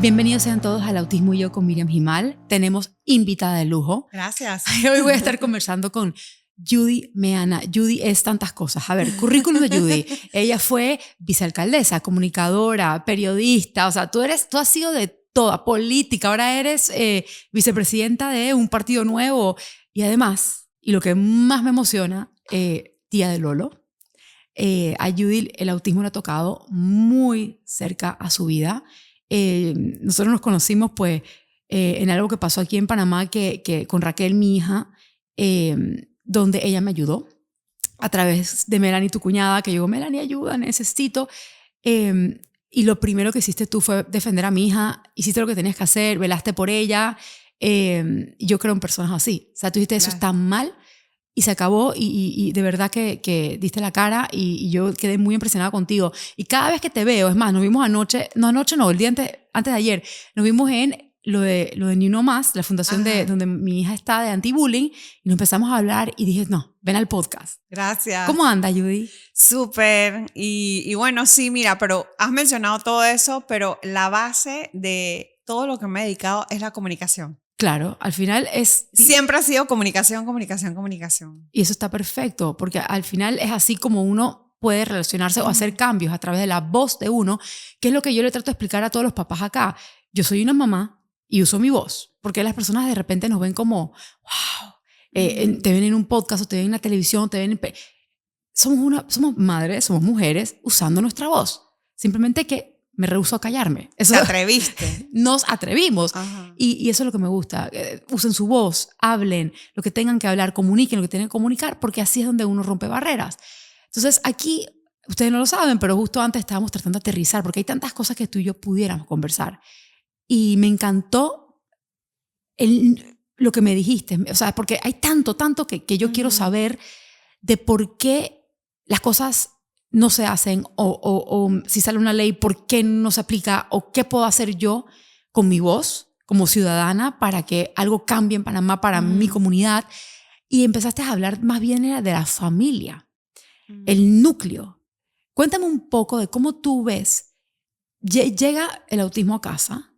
Bienvenidos sean todos al Autismo y Yo con Miriam Gimal. Tenemos invitada de lujo. Gracias. Hoy voy a estar conversando con Judy Meana. Judy es tantas cosas. A ver, currículum de Judy. Ella fue vicealcaldesa, comunicadora, periodista. O sea, tú has sido de toda, política. Ahora eres vicepresidenta de un partido nuevo. Y además, y lo que más me emociona, tía de Lolo. A Judy el autismo le ha tocado muy cerca a su vida. Nosotros nos conocimos pues en algo que pasó aquí en Panamá que con Raquel, mi hija, donde ella me ayudó a través de Melanie, tu cuñada, que llegó: Melanie, ayuda, necesito. Y lo primero que hiciste tú fue defender a mi hija, hiciste lo que tenías que hacer, velaste por ella. Yo creo en personas así. O sea, tú dijiste, eso está mal, y se acabó, y de verdad que diste la cara, y yo quedé muy impresionada contigo. Y cada vez que te veo, es más, nos vimos el día antes de ayer, nos vimos en lo de Ni Uno Más, la fundación donde mi hija está, de anti-bullying, y nos empezamos a hablar y dije, no, ven al podcast. Gracias. ¿Cómo anda, Judy? Súper. Y bueno, sí, mira, pero has mencionado todo eso, pero la base de todo lo que me he dedicado es la comunicación. Claro, al final es... Siempre ha sido comunicación, comunicación, comunicación. Y eso está perfecto, porque al final es así como uno puede relacionarse o hacer cambios a través de la voz de uno, que es lo que yo le trato de explicar a todos los papás acá. Yo soy una mamá y uso mi voz, porque las personas de repente nos ven como, wow, te ven en un podcast o te ven en la televisión, te ven en... Somos madres, somos mujeres usando nuestra voz. Simplemente que me rehúso a callarme. Eso, te atreviste. Nos atrevimos. Y eso es lo que me gusta. Usen su voz, hablen lo que tengan que hablar, comuniquen lo que tienen que comunicar, porque así es donde uno rompe barreras. Entonces aquí, ustedes no lo saben, pero justo antes estábamos tratando de aterrizar, porque hay tantas cosas que tú y yo pudiéramos conversar. Y me encantó lo que me dijiste. O sea, porque hay tanto que yo quiero saber de por qué las cosas no se hacen, o si sale una ley, por qué no se aplica, o qué puedo hacer yo con mi voz como ciudadana para que algo cambie en Panamá para mi comunidad. Y empezaste a hablar más bien de la familia, el núcleo. Cuéntame un poco de cómo tú ves, llega el autismo a casa.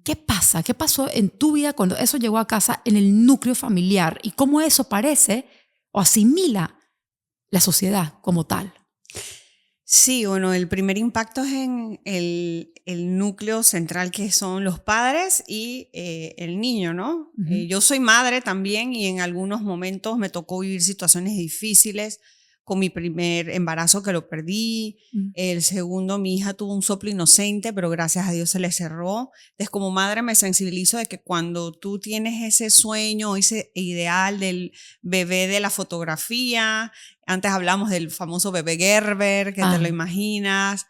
¿Qué pasa? ¿Qué pasó en tu vida cuando eso llegó a casa, en el núcleo familiar, y cómo eso parece o asimila la sociedad como tal? Sí, bueno, el primer impacto es en el núcleo central, que son los padres y el niño, ¿no? Yo soy madre también, y en algunos momentos me tocó vivir situaciones difíciles con mi primer embarazo, que lo perdí. El segundo, mi hija tuvo un soplo inocente, pero gracias a Dios se le cerró. Entonces, como madre me sensibilizo de que cuando tú tienes ese sueño, ese ideal del bebé de la fotografía, antes hablamos del famoso bebé Gerber, que te lo imaginas,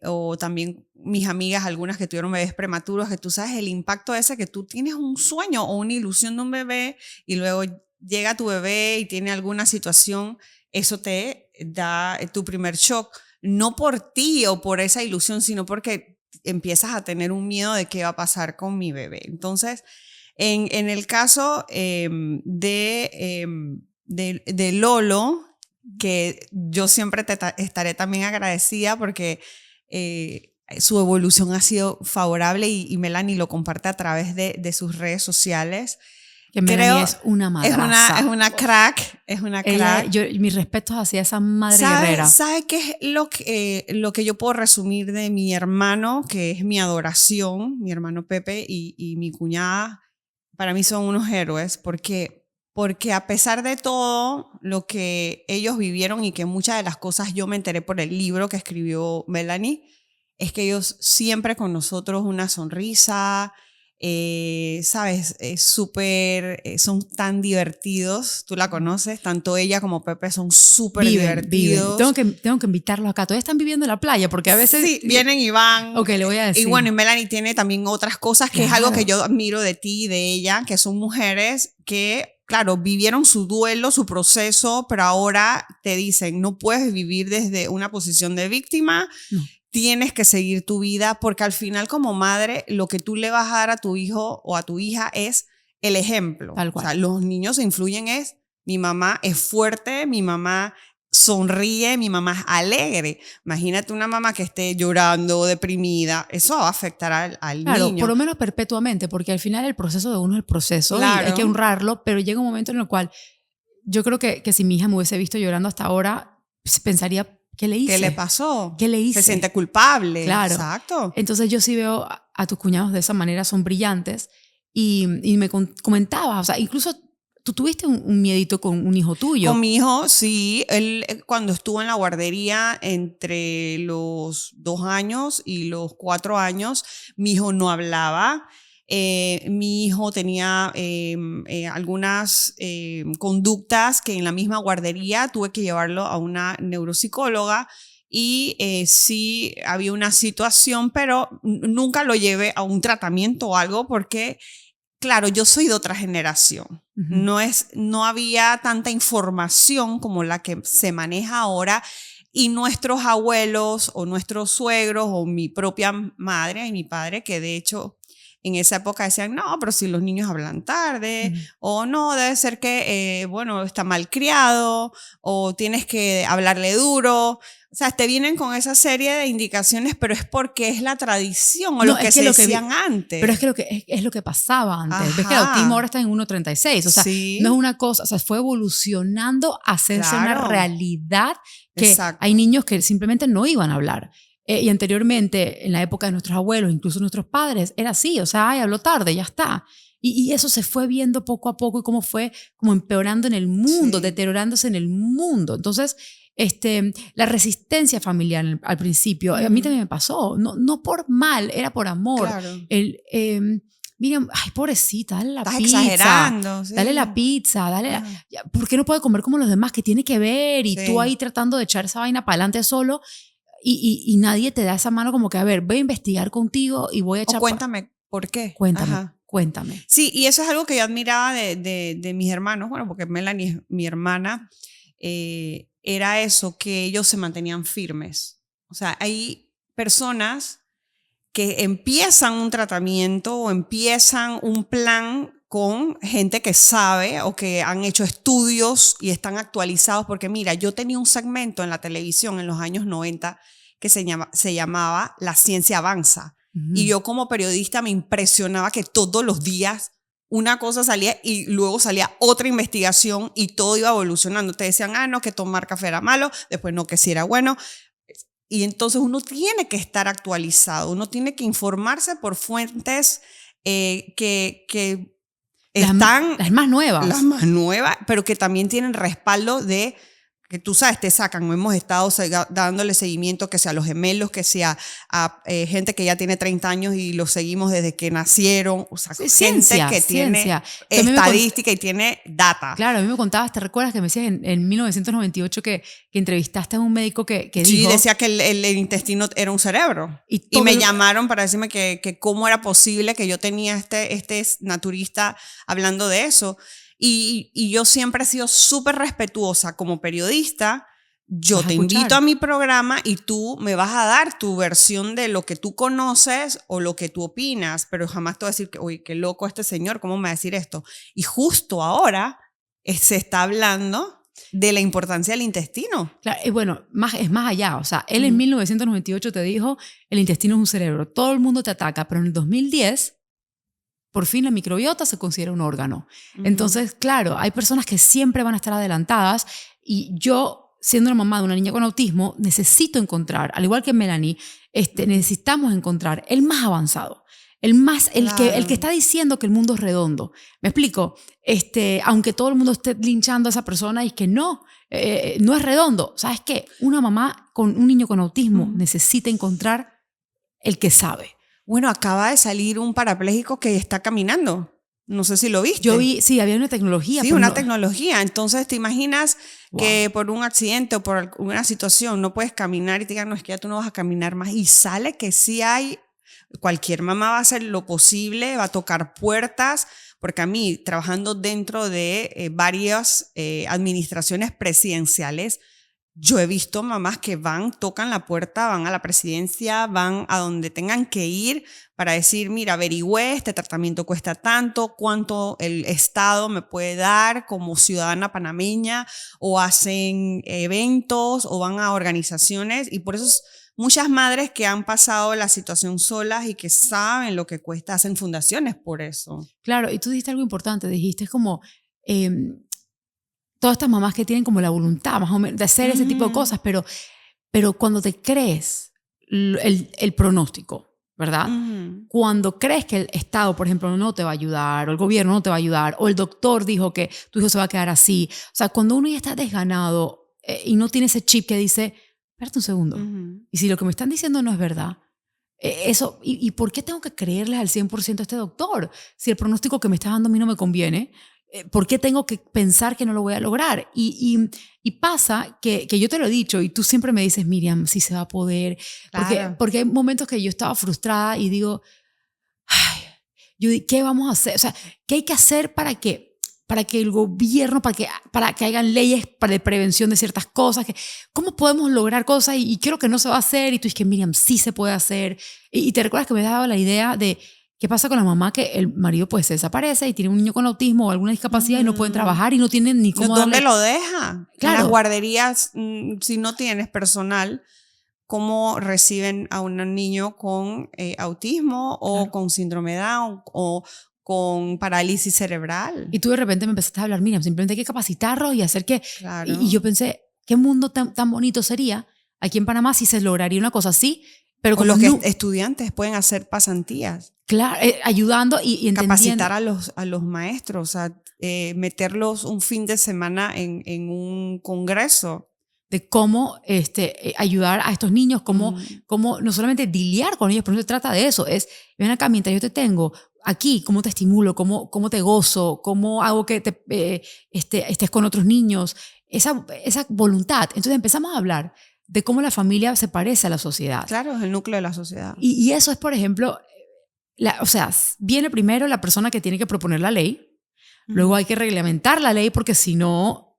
o también mis amigas, algunas que tuvieron bebés prematuros, que tú sabes el impacto ese, que tú tienes un sueño o una ilusión de un bebé y luego llega tu bebé y tiene alguna situación, eso te da tu primer shock, no por ti o por esa ilusión, sino porque empiezas a tener un miedo de qué va a pasar con mi bebé. Entonces, en el caso de Lolo, que yo siempre te estaré también agradecida porque su evolución ha sido favorable, y Melanie lo comparte a través de sus redes sociales. Que Melanie es una madraza. Es una crack. Ella, mis respetos hacia esa madre guerrera. ¿Sabe qué es lo que yo puedo resumir de mi hermano, que es mi adoración? Mi hermano Pepe y mi cuñada, para mí son unos héroes, porque a pesar de todo lo que ellos vivieron, y que muchas de las cosas yo me enteré por el libro que escribió Melanie, es que ellos siempre con nosotros, una sonrisa, ¿sabes? Son tan divertidos. Tú la conoces, tanto ella como Pepe son súper divertidos. Tengo que invitarlos acá. Todavía están viviendo en la playa, porque a veces... Sí, vienen y van. Ok, le voy a decir. Y bueno, y Melanie tiene también otras cosas, que es algo que yo admiro de ti y de ella, que son mujeres que, claro, vivieron su duelo, su proceso, pero ahora te dicen, no puedes vivir desde una posición de víctima. No. Tienes que seguir tu vida, porque al final, como madre, lo que tú le vas a dar a tu hijo o a tu hija es el ejemplo. Tal cual. O sea, los niños influyen mi mamá es fuerte, mi mamá sonríe, mi mamá es alegre. Imagínate una mamá que esté llorando, deprimida, eso va a afectar al Claro, niño. por lo menos perpetuamente, porque al final el proceso de uno es el proceso Claro. y hay que honrarlo, pero llega un momento en el cual yo creo que si mi hija me hubiese visto llorando hasta ahora, pensaría, ¿qué le hice? ¿Qué le pasó? ¿Qué le hice? Se siente culpable. Claro. Exacto. Entonces yo sí veo a tus cuñados de esa manera, son brillantes y me comentabas, o sea, incluso tú tuviste un miedito con un hijo tuyo. Con mi hijo, sí. Él cuando estuvo en la guardería entre los 2 años y los 4 años, mi hijo no hablaba. Mi hijo tenía algunas conductas que en la misma guardería tuve que llevarlo a una neuropsicóloga y sí había una situación, pero nunca lo llevé a un tratamiento o algo porque, claro, yo soy de otra generación. No había tanta información como la que se maneja ahora y nuestros abuelos o nuestros suegros o mi propia madre y mi padre, que de hecho en esa época decían, no, pero si los niños hablan tarde, o no, debe ser que, bueno, está mal criado, o tienes que hablarle duro. O sea, te vienen con esa serie de indicaciones, pero es porque es la tradición o lo que se decían antes. Pero es que es lo que pasaba antes. Ajá. Ves que el autismo ahora está en 1.36. O sea, sí. No es una cosa, o sea, fue evolucionando a hacerse una realidad que hay niños que simplemente no iban a hablar. Y anteriormente, en la época de nuestros abuelos, incluso nuestros padres, era así, o sea, ay, habló tarde, ya está. Y eso se fue viendo poco a poco y cómo fue como empeorando en el mundo, deteriorándose en el mundo. Entonces, la resistencia familiar al principio, a mí también me pasó, no por mal, era por amor. Claro. Miren, ay, pobrecita, dale la pizza. Estás exagerando. Sí. Dale la pizza, dale ¿por qué no puede comer como los demás? ¿Qué tiene que ver? Y tú ahí tratando de echar esa vaina para adelante solo. Y nadie te da esa mano como que, a ver, voy a investigar contigo y voy a echar... O cuéntame, ¿por qué? Cuéntame. Sí, y eso es algo que yo admiraba de mis hermanos, bueno, porque Melanie, mi hermana, era eso, que ellos se mantenían firmes. O sea, hay personas que empiezan un tratamiento o empiezan un plan con gente que sabe o que han hecho estudios y están actualizados, porque mira, yo tenía un segmento en la televisión en los años 90 que se llamaba La Ciencia Avanza. Y yo como periodista me impresionaba que todos los días una cosa salía y luego salía otra investigación y todo iba evolucionando. Te decían, no, que tomar café era malo, después no, que sí era bueno. Y entonces uno tiene que estar actualizado, uno tiene que informarse por fuentes que están... Las más nuevas. Las más nuevas, pero que también tienen respaldo de... que tú sabes, te sacan, hemos estado dándole seguimiento, que sea a los gemelos, que sea a gente que ya tiene 30 años y los seguimos desde que nacieron, o sea, gente que tiene estadística y tiene data. Claro, a mí me contabas, ¿te recuerdas que me decías en 1998 que entrevistaste a un médico que dijo... Sí, decía que el intestino era un cerebro. Y me llamaron para decirme que cómo era posible que yo tenía este naturista hablando de eso. Y yo siempre he sido súper respetuosa como periodista. Yo te invito a mi programa y tú me vas a dar tu versión de lo que tú conoces o lo que tú opinas, pero jamás te voy a decir que, oye, qué loco este señor, ¿cómo me va a decir esto? Y justo ahora se está hablando de la importancia del intestino. Claro, y bueno, es más allá. O sea, él en 1998 te dijo, el intestino es un cerebro. Todo el mundo te ataca, pero en el 2010... por fin la microbiota se considera un órgano. Entonces, claro, hay personas que siempre van a estar adelantadas y yo, siendo la mamá de una niña con autismo, necesito encontrar, al igual que Melanie, necesitamos encontrar el más avanzado, el que está diciendo que el mundo es redondo. ¿Me explico? Aunque todo el mundo esté linchando a esa persona y es que no es redondo. ¿Sabes qué? Una mamá con un niño con autismo necesita encontrar el que sabe. Bueno, acaba de salir un parapléjico que está caminando. No sé si lo viste. Yo vi, sí, había una tecnología. Sí, una tecnología. Entonces, ¿te imaginas que por un accidente o por una situación no puedes caminar y te digan, no, es que ya tú no vas a caminar más? Y sale que sí hay, cualquier mamá va a hacer lo posible, va a tocar puertas, porque a mí, trabajando dentro de varias administraciones presidenciales, yo he visto mamás que van, tocan la puerta, van a la presidencia, van a donde tengan que ir para decir, mira, averigüé, este tratamiento cuesta tanto, cuánto el Estado me puede dar como ciudadana panameña, o hacen eventos o van a organizaciones, y por eso muchas madres que han pasado la situación solas y que saben lo que cuesta hacen fundaciones por eso. Claro, y tú dijiste algo importante, dijiste como todas estas mamás que tienen como la voluntad más o menos de hacer ese tipo de cosas, pero cuando te crees el pronóstico, ¿verdad? Cuando crees que el Estado, por ejemplo, no te va a ayudar, o el gobierno no te va a ayudar, o el doctor dijo que tu hijo se va a quedar así, o sea, cuando uno ya está desganado y no tiene ese chip que dice, espérate un segundo, y si lo que me están diciendo no es verdad, eso, ¿y por qué tengo que creerles al 100% a este doctor? Si el pronóstico que me está dando a mí no me conviene, ¿por qué tengo que pensar que no lo voy a lograr? Y pasa que yo te lo he dicho y tú siempre me dices, Miriam, sí se va a poder. Claro. Porque hay momentos que yo estaba frustrada y digo, ay, Judy, ¿qué vamos a hacer? O sea, ¿qué hay que hacer para que el gobierno, para que hagan leyes de prevención de ciertas cosas? ¿Cómo podemos lograr cosas? Y creo que no se va a hacer. Y tú dices que, Miriam, sí se puede hacer. Y te recuerdas que me daba la idea de ¿qué pasa con la mamá que el marido pues se desaparece y tiene un niño con autismo o alguna discapacidad y no pueden trabajar y no tienen ni cómo ¿Dónde darle? lo deja? Claro. En las guarderías, si no tienes personal, ¿cómo reciben a un niño con autismo o con síndrome Down o con parálisis cerebral? Y tú de repente me empezaste a hablar, Miriam, simplemente hay que capacitarlos y hacer que... Claro. Y yo pensé, ¿qué mundo tan bonito sería aquí en Panamá si se lograría una cosa así? Pero con los que estudiantes pueden hacer pasantías. Claro, ayudando y entendiendo. Capacitar a los maestros, o sea, meterlos un fin de semana en un congreso. De cómo ayudar a estos niños, cómo no solamente lidiar con ellos, pero no se trata de eso, es, ven acá, mientras yo te tengo aquí, cómo te estimulo, cómo te gozo, cómo hago que estés con otros niños, esa voluntad. Entonces empezamos a hablar de cómo la familia se parece a la sociedad. Claro, es el núcleo de la sociedad. Y eso es, por ejemplo, o sea, viene primero la persona que tiene que proponer la ley, luego hay que reglamentar la ley porque si no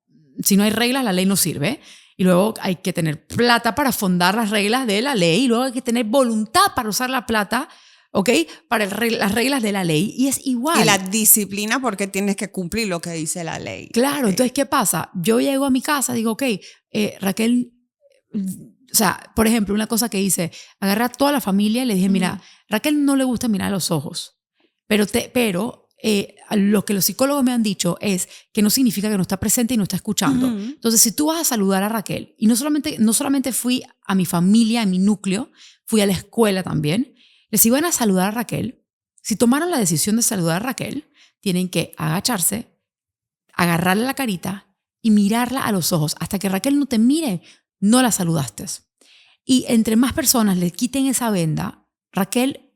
hay reglas, la ley no sirve. Y luego hay que tener plata para fondar las reglas de la ley. Y luego hay que tener voluntad para usar la plata, ¿ok? Para las reglas de la ley. Y es igual. Y la disciplina porque tienes que cumplir lo que dice la ley. Claro, entonces, ¿qué pasa? Yo llego a mi casa, digo, ok, Raquel, o sea, por ejemplo, una cosa que hice, agarré a toda la familia y le dije, mira, Raquel no le gusta mirar a los ojos, pero lo que los psicólogos me han dicho es que no significa que no está presente y no está escuchando. Entonces, si tú vas a saludar a Raquel, y no solamente fui a mi familia, a mi núcleo, fui a la escuela también, les iban a saludar a Raquel. Si tomaron la decisión de saludar a Raquel, tienen que agacharse, agarrarle la carita y mirarla a los ojos. Hasta que Raquel no te mire, no la saludaste. Y entre más personas le quiten esa venda, Raquel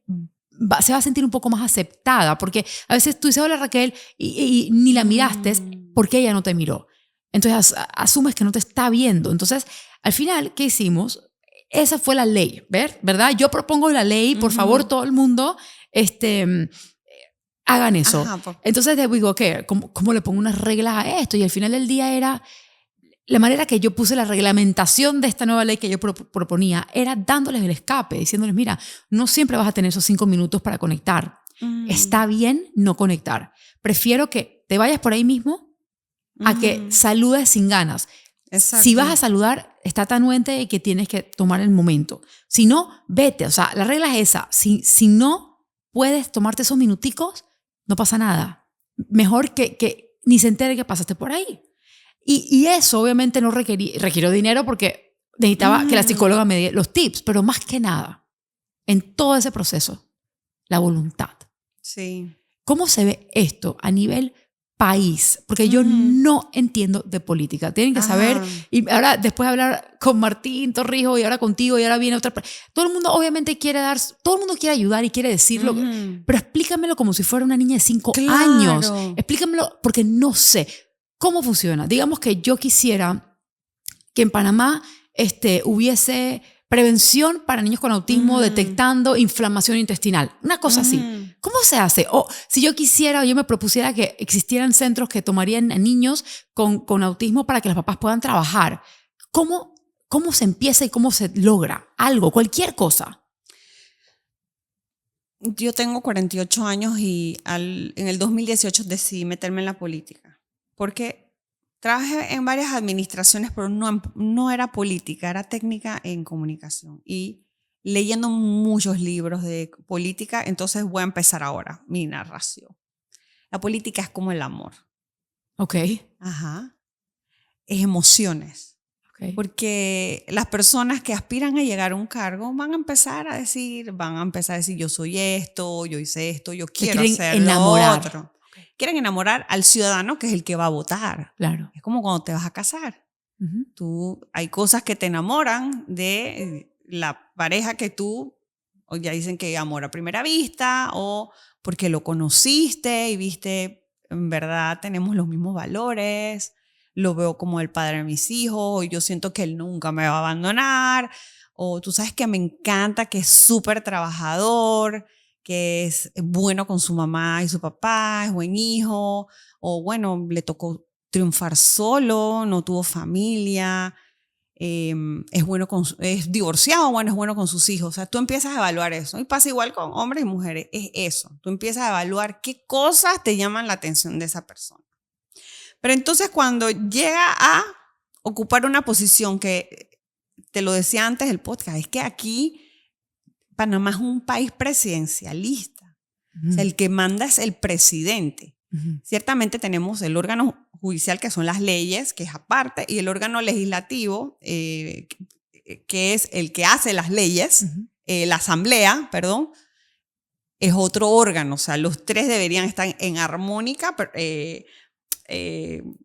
se va a sentir un poco más aceptada, porque a veces tú dices, hola Raquel, y ni la miraste porque ella no te miró. Entonces asumes que no te está viendo. Entonces, al final, ¿qué hicimos? Esa fue la ley, ¿verdad? Yo propongo la ley, por favor, todo el mundo, hagan eso. Ajá, Entonces digo, ok, ¿cómo le pongo unas reglas a esto? Y al final del día era... La manera que yo puse la reglamentación de esta nueva ley que yo proponía era dándoles el escape, diciéndoles, mira, no siempre vas a tener esos 5 minutos para conectar. Está bien no conectar. Prefiero que te vayas por ahí mismo a que saludes sin ganas. Exacto. Si vas a saludar, está tan anuente que tienes que tomar el momento. Si no, vete. O sea, la regla es esa. Si no puedes tomarte esos minuticos, no pasa nada. Mejor que ni se entere que pasaste por ahí. Y eso obviamente no requirió dinero porque necesitaba que la psicóloga me diera los tips, pero más que nada, en todo ese proceso, la voluntad. Sí. ¿Cómo se ve esto a nivel país? Porque yo no entiendo de política. Tienen que saber, y ahora después de hablar con Martín Torrijos y ahora contigo y ahora viene otra... Todo el mundo obviamente todo el mundo quiere ayudar y quiere decirlo, pero explícamelo como si fuera una niña de 5 años. Explícamelo porque no sé. ¿Cómo funciona? Digamos que yo quisiera que en Panamá hubiese prevención para niños con autismo detectando inflamación intestinal. Una cosa así. ¿Cómo se hace? O si yo quisiera, yo me propusiera que existieran centros que tomarían a niños con autismo para que los papás puedan trabajar. ¿Cómo se empieza y cómo se logra algo, cualquier cosa? Yo tengo 48 años y en el 2018 decidí meterme en la política, porque trabajé en varias administraciones, pero no era política, era técnica en comunicación. Y leyendo muchos libros de política, entonces voy a empezar ahora mi narración. La política es como el amor. Ok. Ajá. Es emociones. Okay. Porque las personas que aspiran a llegar a un cargo van a empezar a decir, yo soy esto, yo hice esto, yo quiero hacer enamorar. lo otro. Okay. Quieren enamorar al ciudadano que es el que va a votar. Claro. Es como cuando te vas a casar. Hay cosas que te enamoran de la pareja que tú, o ya dicen que amor a primera vista, o porque lo conociste y viste, en verdad tenemos los mismos valores, lo veo como el padre de mis hijos, o yo siento que él nunca me va a abandonar, o tú sabes que me encanta, que es súper trabajador, que es bueno con su mamá y su papá, es buen hijo, o bueno, le tocó triunfar solo, no tuvo familia, es divorciado, bueno, es bueno con sus hijos. O sea, tú empiezas a evaluar eso. Y pasa igual con hombres y mujeres, es eso. Tú empiezas a evaluar qué cosas te llaman la atención de esa persona. Pero entonces cuando llega a ocupar una posición que, te lo decía antes del podcast, es que aquí Panamá es un país presidencialista. O sea, el que manda es el presidente. Ciertamente tenemos el órgano judicial, que son las leyes, que es aparte, y el órgano legislativo, que es el que hace las leyes, la asamblea, perdón, es otro órgano. O sea, los tres deberían estar en armónica,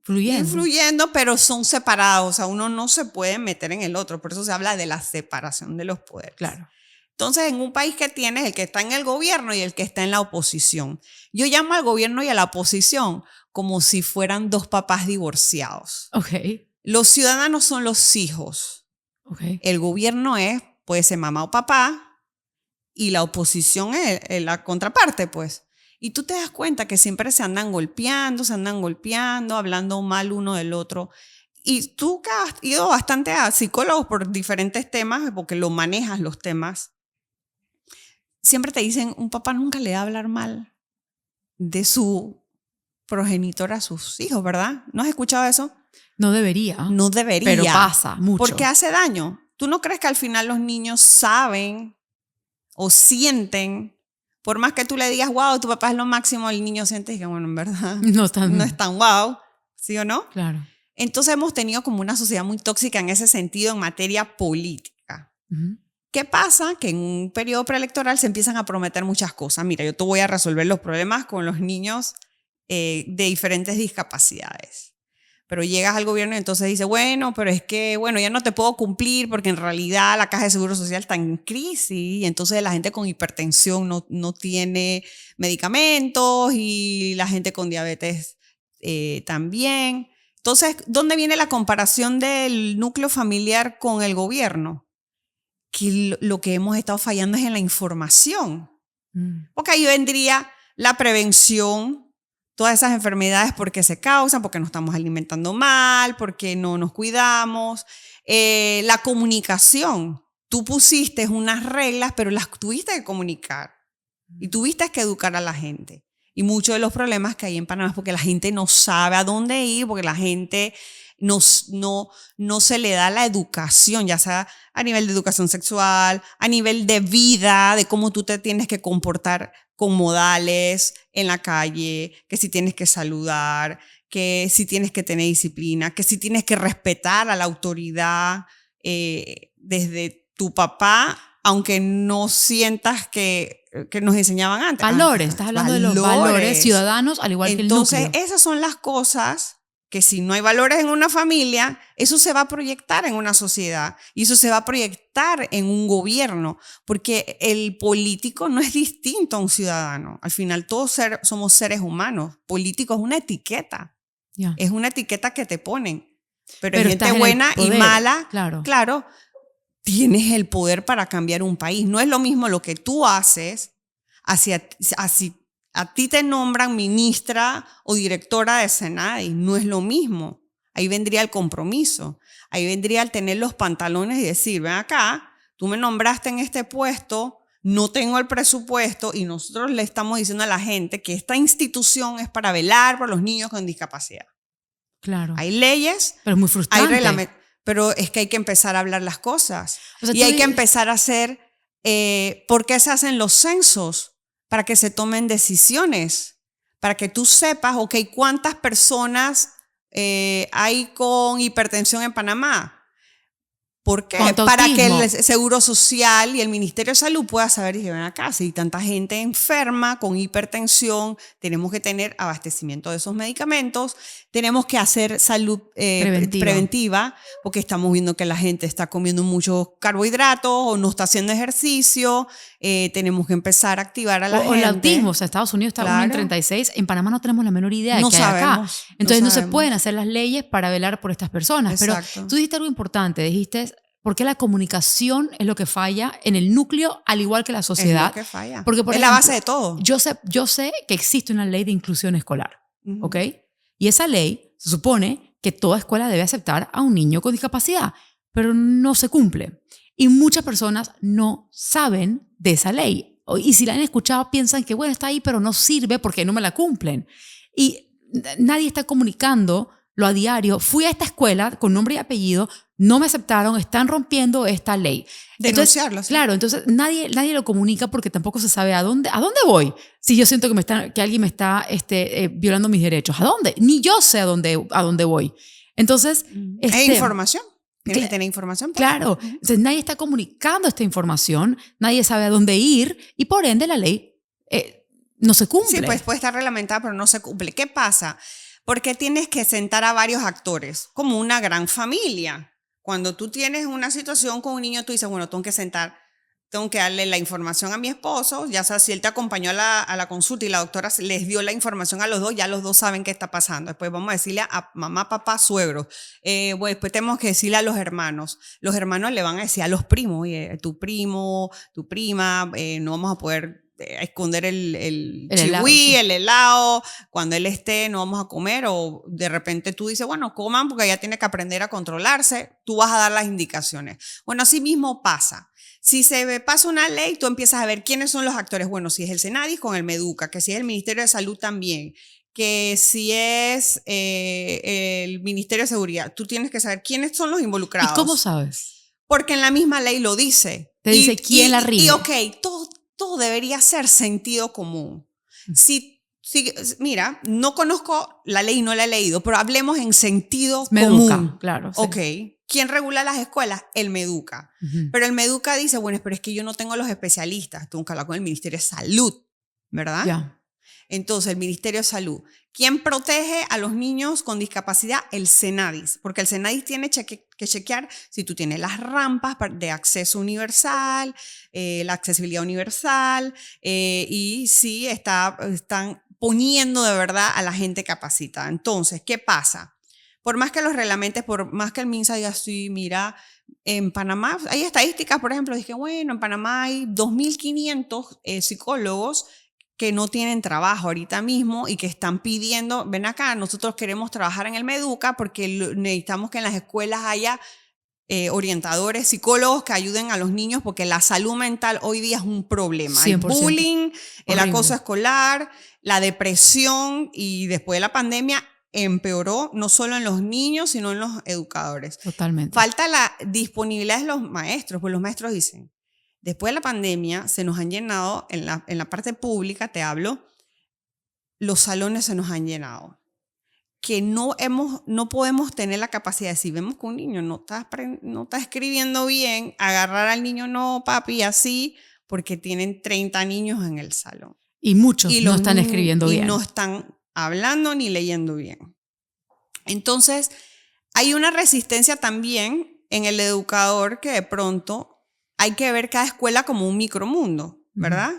fluyendo, pero son separados. O sea, uno no se puede meter en el otro. Por eso se habla de la separación de los poderes. Claro. Entonces, en un país que tienes el que está en el gobierno y el que está en la oposición. Yo llamo al gobierno y a la oposición como si fueran dos papás divorciados. Okay. Los ciudadanos son los hijos. Okay. El gobierno puede ser mamá o papá, y la oposición es la contraparte, pues. Y tú te das cuenta que siempre se andan golpeando, hablando mal uno del otro. Y tú que has ido bastante a psicólogos por diferentes temas, porque lo manejas los temas, siempre te dicen, un papá nunca le va a hablar mal de su progenitor a sus hijos, ¿verdad? ¿No has escuchado eso? No debería. No debería. Pero pasa mucho. Porque hace daño. ¿Tú no crees que al final los niños saben o sienten, por más que tú le digas, wow, tu papá es lo máximo, el niño siente que, bueno, en verdad no es tan wow, ¿sí o no? Claro. Entonces hemos tenido como una sociedad muy tóxica en ese sentido en materia política. ¿Qué pasa? Que en un periodo preelectoral se empiezan a prometer muchas cosas. Mira, yo te voy a resolver los problemas con los niños de diferentes discapacidades. Pero llegas al gobierno y entonces dice, bueno, pero es que, bueno, ya no te puedo cumplir porque en realidad la Caja de Seguro Social está en crisis y entonces la gente con hipertensión no tiene medicamentos y la gente con diabetes también. Entonces, ¿dónde viene la comparación del núcleo familiar con el gobierno? Que lo que hemos estado fallando es en la información. Porque ahí vendría la prevención, todas esas enfermedades porque se causan, porque nos estamos alimentando mal, porque no nos cuidamos. La comunicación. Tú pusiste unas reglas, pero las tuviste que comunicar. Y tuviste que educar a la gente. Y muchos de los problemas que hay en Panamá es porque la gente no sabe a dónde ir, porque la gente no se le da la educación, ya sea a nivel de educación sexual, a nivel de vida, de cómo tú te tienes que comportar con modales en la calle, que si tienes que saludar, que si tienes que tener disciplina, que si tienes que respetar a la autoridad desde tu papá, aunque no sientas que nos enseñaban antes. Valores, estás hablando de los valores ciudadanos, al igual que el núcleo. Entonces, esas son las cosas que si no hay valores en una familia, eso se va a proyectar en una sociedad y eso se va a proyectar en un gobierno, porque el político no es distinto a un ciudadano. Al final todos somos seres humanos. Político es una etiqueta. Yeah. Es una etiqueta que te ponen. Pero hay gente buena y mala. Claro, tienes el poder para cambiar un país. No es lo mismo lo que tú haces a ti te nombran ministra o directora de Senado y no es lo mismo. Ahí vendría el compromiso. Ahí vendría el tener los pantalones y decir, ven acá, tú me nombraste en este puesto, no tengo el presupuesto y nosotros le estamos diciendo a la gente que esta institución es para velar por los niños con discapacidad. Claro. Hay leyes, pero es muy frustrante. hay reglamentos, pero es que hay que empezar a hablar las cosas. O sea, y hay que empezar a hacer, ¿por qué se hacen los censos? Para que se tomen decisiones, para que tú sepas, ok, ¿cuántas personas hay con hipertensión en Panamá? ¿Por qué? Para que el Seguro Social y el Ministerio de Salud pueda saber, y ven acá, si hay tanta gente enferma con hipertensión, tenemos que tener abastecimiento de esos medicamentos, tenemos que hacer salud preventiva, porque estamos viendo que la gente está comiendo muchos carbohidratos o no está haciendo ejercicio, tenemos que empezar a activar a la gente. O el autismo, o sea, Estados Unidos está uno en 36, en Panamá no tenemos la menor idea de qué hay acá. Entonces no se pueden hacer las leyes para velar por estas personas. Exacto. Pero tú dijiste algo importante, dijiste, ¿por qué la comunicación es lo que falla en el núcleo, al igual que la sociedad? Es lo que falla. Porque, por es ejemplo, la base de todo. Yo sé que existe una ley de inclusión escolar, ¿ok? Y esa ley se supone que toda escuela debe aceptar a un niño con discapacidad, pero no se cumple. Y muchas personas no saben de esa ley. Y si la han escuchado, piensan que, bueno, está ahí, pero no sirve porque no me la cumplen. Y nadie está comunicando lo a diario. Fui a esta escuela con nombre y apellido, no me aceptaron, están rompiendo esta ley. Denunciarlo. ¿Sí? Claro, entonces nadie lo comunica porque tampoco se sabe a dónde voy. Si yo siento que alguien me está violando mis derechos, ¿a dónde? Ni yo sé a dónde voy. Entonces... es información. Tienes que tener información. Claro, entonces nadie está comunicando esta información, nadie sabe a dónde ir y por ende la ley no se cumple. Sí, pues puede estar reglamentada, pero no se cumple. ¿Qué pasa? Porque tienes que sentar a varios actores, como una gran familia. Cuando tú tienes una situación con un niño, tú dices, bueno, tengo que darle la información a mi esposo, ya sea si él te acompañó a la consulta y la doctora les dio la información a los dos, ya los dos saben qué está pasando. Después vamos a decirle a mamá, papá, suegros. Bueno, después tenemos que decirle a los hermanos. Los hermanos le van a decir a los primos, oye, tu primo, tu prima, no vamos a poder esconder el chihui, el helado, cuando él esté no vamos a comer, o de repente tú dices, bueno, coman porque ella tiene que aprender a controlarse, tú vas a dar las indicaciones. Bueno, así mismo pasa. Si se pasa una ley, tú empiezas a ver quiénes son los actores. Bueno, si es el Senadis con el Meduca, que si es el Ministerio de Salud también, que si es el Ministerio de Seguridad, tú tienes que saber quiénes son los involucrados. ¿Y cómo sabes? Porque en la misma ley lo dice. Te dice quién la rige. Y ok, todo debería ser sentido común. Mira, no conozco la ley, no la he leído, pero hablemos en sentido común. Claro. Sí. Ok. ¿Quién regula las escuelas? El Meduca. Pero el Meduca dice, bueno, pero es que yo no tengo los especialistas. Tengo que hablar con el Ministerio de Salud, ¿verdad? Ya. Entonces, el Ministerio de Salud. ¿Quién protege a los niños con discapacidad? El Senadis. Porque el Senadis tiene que chequear si tú tienes las rampas de acceso universal, la accesibilidad universal, y si están poniendo de verdad a la gente capacitada. Entonces, ¿qué pasa? Por más que los reglamentes, por más que el MINSA diga, sí, mira, en Panamá hay estadísticas, por ejemplo, dije, bueno, en Panamá hay 2.500 psicólogos que no tienen trabajo ahorita mismo y que están pidiendo, ven acá, nosotros queremos trabajar en el Meduca porque necesitamos que en las escuelas haya orientadores, psicólogos que ayuden a los niños porque la salud mental hoy día es un problema. 100%. El bullying, Horrible. el acoso escolar, la depresión, y después de la pandemia empeoró no solo en los niños, sino en los educadores. Totalmente. Falta la disponibilidad de los maestros, pues los maestros dicen, después de la pandemia se nos han llenado, en la parte pública te hablo, los salones se nos han llenado. Que no podemos tener la capacidad de, si vemos que un niño no está escribiendo bien, agarrar al niño, no papi, así, porque tienen 30 niños en el salón. Y muchos no están escribiendo bien. Y no están hablando ni leyendo bien. Entonces, hay una resistencia también en el educador que de pronto hay que ver cada escuela como un micromundo, ¿verdad?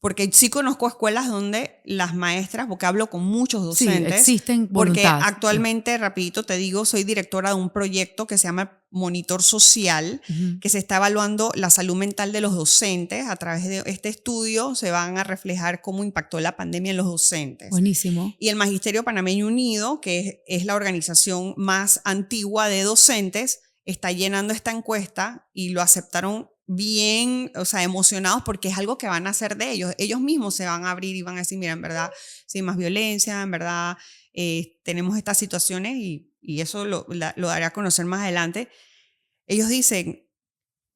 porque sí conozco escuelas donde las maestras, porque hablo con muchos docentes. Sí, existen voluntad. Porque actualmente, rapidito te digo, soy directora de un proyecto que se llama Monitor Social, que se está evaluando la salud mental de los docentes. A través de este estudio se van a reflejar cómo impactó la pandemia en los docentes. Buenísimo. Y el Magisterio Panameño Unido, que es la organización más antigua de docentes, está llenando esta encuesta y lo aceptaron bien, o sea, emocionados porque es algo que van a hacer de ellos. Ellos mismos se van a abrir y van a decir, mira, en verdad, sí hay más violencia, en verdad tenemos estas situaciones y eso lo daré a conocer más adelante. Ellos dicen,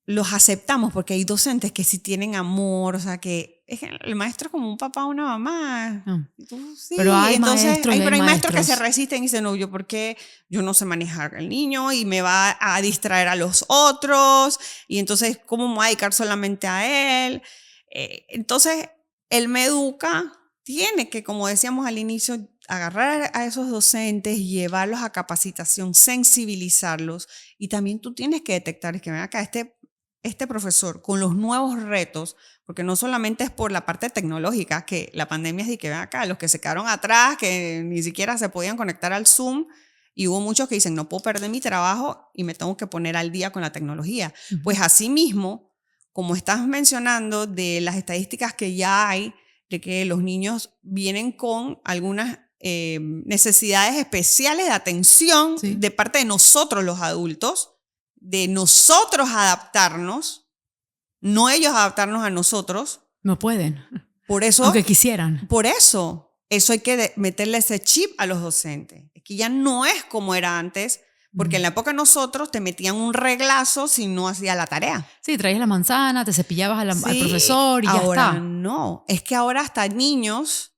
los aceptamos porque hay docentes que sí tienen amor, o sea, que el maestro es como un papá o una mamá. Sí, pero hay entonces, maestros hay maestros maestros que se resisten y dicen, no, yo porque yo no sé manejar al niño y me va a distraer a los otros y entonces, ¿cómo me voy a dedicar solamente a él? Entonces, el Meduca tiene que, como decíamos al inicio, agarrar a esos docentes, llevarlos a capacitación, sensibilizarlos y también tú tienes que detectar que ven acá este profesor con los nuevos retos, porque no solamente es por la parte tecnológica, que la pandemia es de que ven acá, los que se quedaron atrás, que ni siquiera se podían conectar al Zoom, y hubo muchos que dicen, no puedo perder mi trabajo y me tengo que poner al día con la tecnología. Pues asimismo, como estás mencionando de las estadísticas que ya hay, de que los niños vienen con algunas necesidades especiales de atención de parte de nosotros los adultos, de nosotros adaptarnos, no ellos adaptarnos a nosotros. No pueden. Por eso, aunque quisieran. Por eso hay que meterle ese chip a los docentes. Es que ya no es como era antes, porque en la época de nosotros te metían un reglazo si no hacías la tarea. Sí, traías la manzana, te cepillabas al profesor y ya está. Ahora no. Es que ahora hasta niños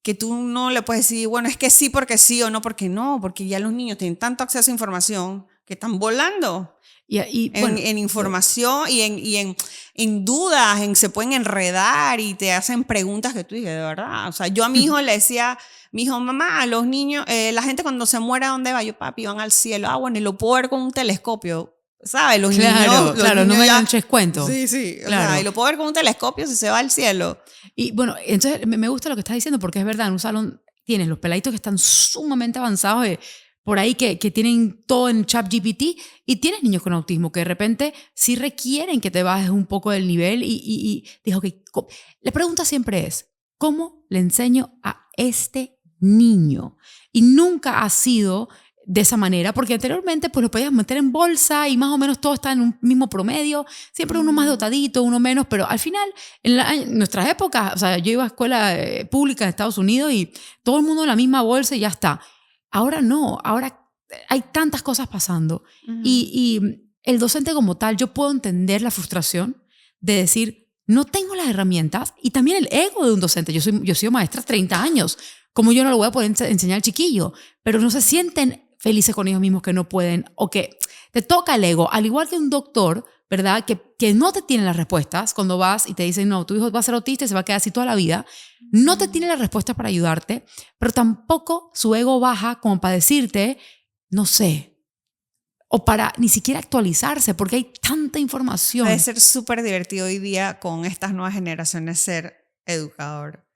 que tú no le puedes decir, bueno, es que sí porque sí o no porque no, porque ya los niños tienen tanto acceso a información que están volando en información y en dudas, se pueden enredar y te hacen preguntas que tú dices, de verdad. O sea, yo a mi hijo le decía, mi hijo, mamá, los niños, la gente cuando se muere, ¿a dónde va? Yo, papi, van al cielo. Ah, bueno, y lo puedo ver con un telescopio. ¿Sabes? Los niños, no me eches cuento. Sí, claro. O sea, y lo puedo ver con un telescopio si se va al cielo. Y bueno, entonces me gusta lo que estás diciendo porque es verdad, en un salón tienes los peladitos que están sumamente avanzados por ahí que tienen todo en ChatGPT y tienes niños con autismo que de repente sí requieren que te bajes un poco del nivel y dijo que la pregunta siempre es, ¿cómo le enseño a este niño? Y nunca ha sido de esa manera, porque anteriormente pues lo podías meter en bolsa y más o menos todo está en un mismo promedio, siempre uno más dotadito, uno menos, pero al final, en nuestras épocas, o sea, yo iba a escuela pública en Estados Unidos y todo el mundo en la misma bolsa y ya está. Ahora no, ahora hay tantas cosas pasando y el docente como tal, yo puedo entender la frustración de decir, no tengo las herramientas y también el ego de un docente. Yo he sido maestra 30 años, como yo no lo voy a poder enseñar al chiquillo, pero no se sienten felices con ellos mismos que no pueden o que te toca el ego, al igual que un doctor, ¿verdad? Que no te tiene las respuestas cuando vas y te dicen, no, tu hijo va a ser autista y se va a quedar así toda la vida. No te tiene las respuestas para ayudarte, pero tampoco su ego baja como para decirte, no sé, o para ni siquiera actualizarse, porque hay tanta información. Debe ser súper divertido hoy día con estas nuevas generaciones ser educador.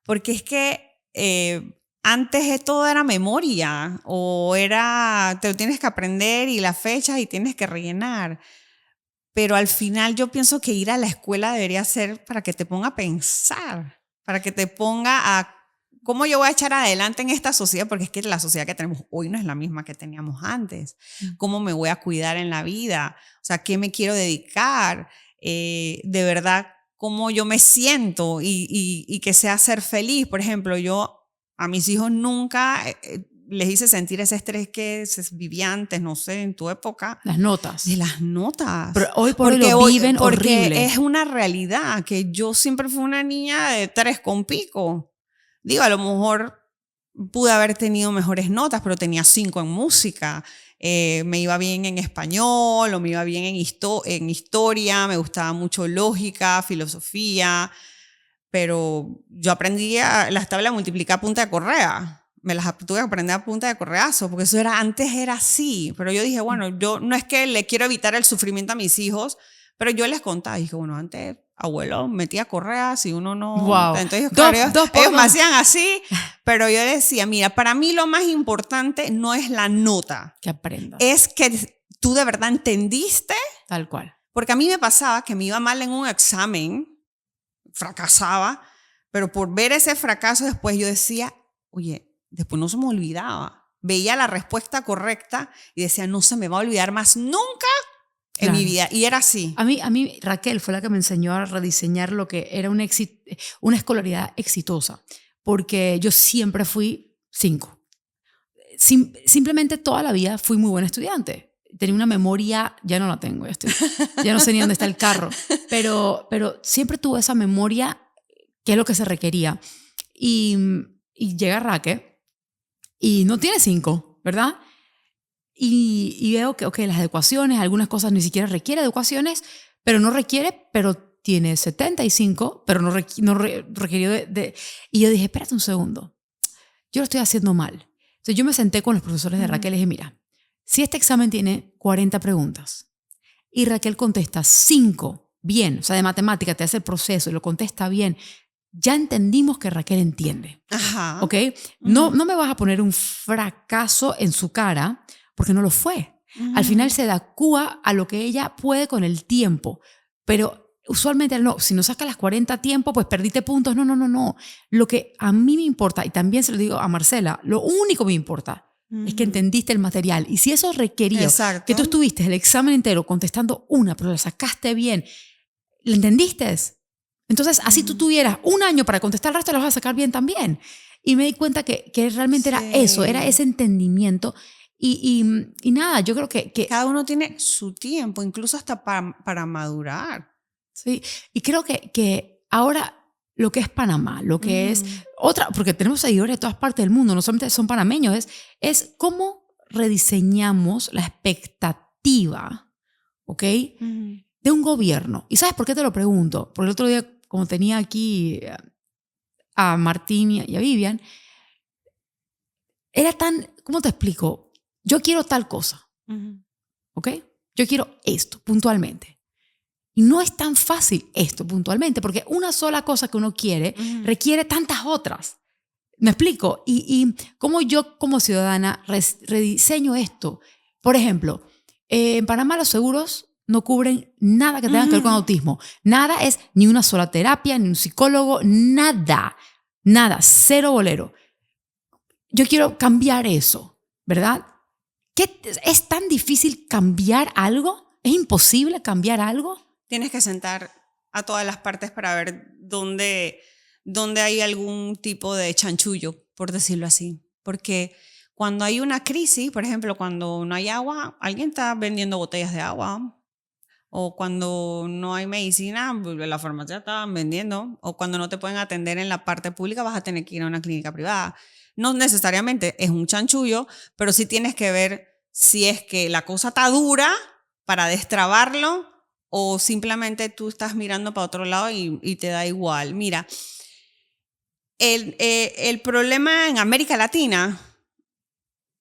Porque es que antes todo era memoria o te lo tienes que aprender y las fechas y tienes que rellenar. Pero al final yo pienso que ir a la escuela debería ser para que te ponga a pensar, para que te ponga a cómo yo voy a echar adelante en esta sociedad, porque es que la sociedad que tenemos hoy no es la misma que teníamos antes. ¿Cómo me voy a cuidar en la vida? O sea, ¿qué me quiero dedicar? De verdad, cómo yo me siento y que sea ser feliz. Por ejemplo, yo a mis hijos nunca les hice sentir ese estrés que se vivía antes, no sé, en tu época. Las notas. De las notas. Pero hoy por hoy lo viven horrible. Porque es una realidad que yo siempre fui una niña de 3 con pico. Digo, a lo mejor pude haber tenido mejores notas, pero tenía 5 en música. Me iba bien en español o me iba bien en historia, me gustaba mucho lógica, filosofía, pero yo aprendí las tablas de multiplicar a punta de correa. Me las tuve que aprender a punta de correazo, porque antes era así. Pero yo dije, bueno, yo no es que le quiero evitar el sufrimiento a mis hijos, Pero yo les contaba, y dije, bueno, antes abuelo metía correas y uno no... Wow. Entonces, claro, ellos me hacían así, pero yo decía, mira, para mí lo más importante no es la nota. Que aprendas. Es que tú de verdad entendiste. Tal cual. Porque a mí me pasaba que me iba mal en un examen, fracasaba, pero por ver ese fracaso después yo decía, oye, después no se me olvidaba. Veía la respuesta correcta y decía, no se me va a olvidar más nunca en mi vida. Y era así. A mí Raquel fue la que me enseñó a rediseñar lo que era una escolaridad exitosa, porque yo siempre fui 5. Simplemente toda la vida fui muy buena estudiante. Tenía una memoria, ya no la tengo, ya no sé ni dónde está el carro, pero siempre tuve esa memoria, que es lo que se requería. Y llega Raquel y no tiene 5, ¿verdad? Y veo que, las ecuaciones, algunas cosas ni siquiera requiere de ecuaciones, pero tiene 75, pero no requirió de... Y yo dije, espérate un segundo, yo lo estoy haciendo mal. Entonces yo me senté con los profesores de Raquel y dije, mira, si este examen tiene 40 preguntas y Raquel contesta 5 bien, o sea, de matemática, te hace el proceso y lo contesta bien, ya entendimos que Raquel entiende. Ajá. ¿Ok? No me vas a poner un fracaso en su cara, porque no lo fue. Al final se adecúa a lo que ella puede con el tiempo, pero usualmente no. Si no sacas las 40 a tiempo, pues perdiste puntos. No. Lo que a mí me importa, y también se lo digo a Marcela, lo único que me importa es que entendiste el material. Y si eso requería que tú estuviste el examen entero contestando una, pero la sacaste bien, ¿la entendiste? Entonces, así tú tuvieras un año para contestar el resto, lo vas a sacar bien también. Y me di cuenta que realmente era eso, era ese entendimiento. Y nada, yo creo que... Cada uno tiene su tiempo, incluso hasta para madurar. Sí, y creo que ahora lo que es Panamá, lo que es otra, porque tenemos seguidores de todas partes del mundo, no solamente son panameños, es cómo rediseñamos la expectativa, ¿ok? De un gobierno. ¿Y sabes por qué te lo pregunto? Porque el otro día, como tenía aquí a Martín y a Vivian, era tan, ¿cómo te explico? Yo quiero tal cosa, ¿ok? Yo quiero esto puntualmente. Y no es tan fácil esto puntualmente, porque una sola cosa que uno quiere requiere tantas otras. ¿Me explico? Y cómo yo como ciudadana rediseño esto. Por ejemplo, en Panamá los seguros no cubren nada que tenga que ver con autismo. Nada es ni una sola terapia, ni un psicólogo, nada. Nada, cero bolero. Yo quiero cambiar eso, ¿verdad? ¿Es tan difícil cambiar algo? ¿Es imposible cambiar algo? Tienes que sentar a todas las partes para ver dónde hay algún tipo de chanchullo, por decirlo así. Porque cuando hay una crisis, por ejemplo, cuando no hay agua, alguien está vendiendo botellas de agua. O cuando no hay medicina, la farmacia está vendiendo. O cuando no te pueden atender en la parte pública, vas a tener que ir a una clínica privada. No necesariamente es un chanchullo, pero sí tienes que ver si es que la cosa está dura para destrabarlo o simplemente tú estás mirando para otro lado y te da igual. Mira, el problema en América Latina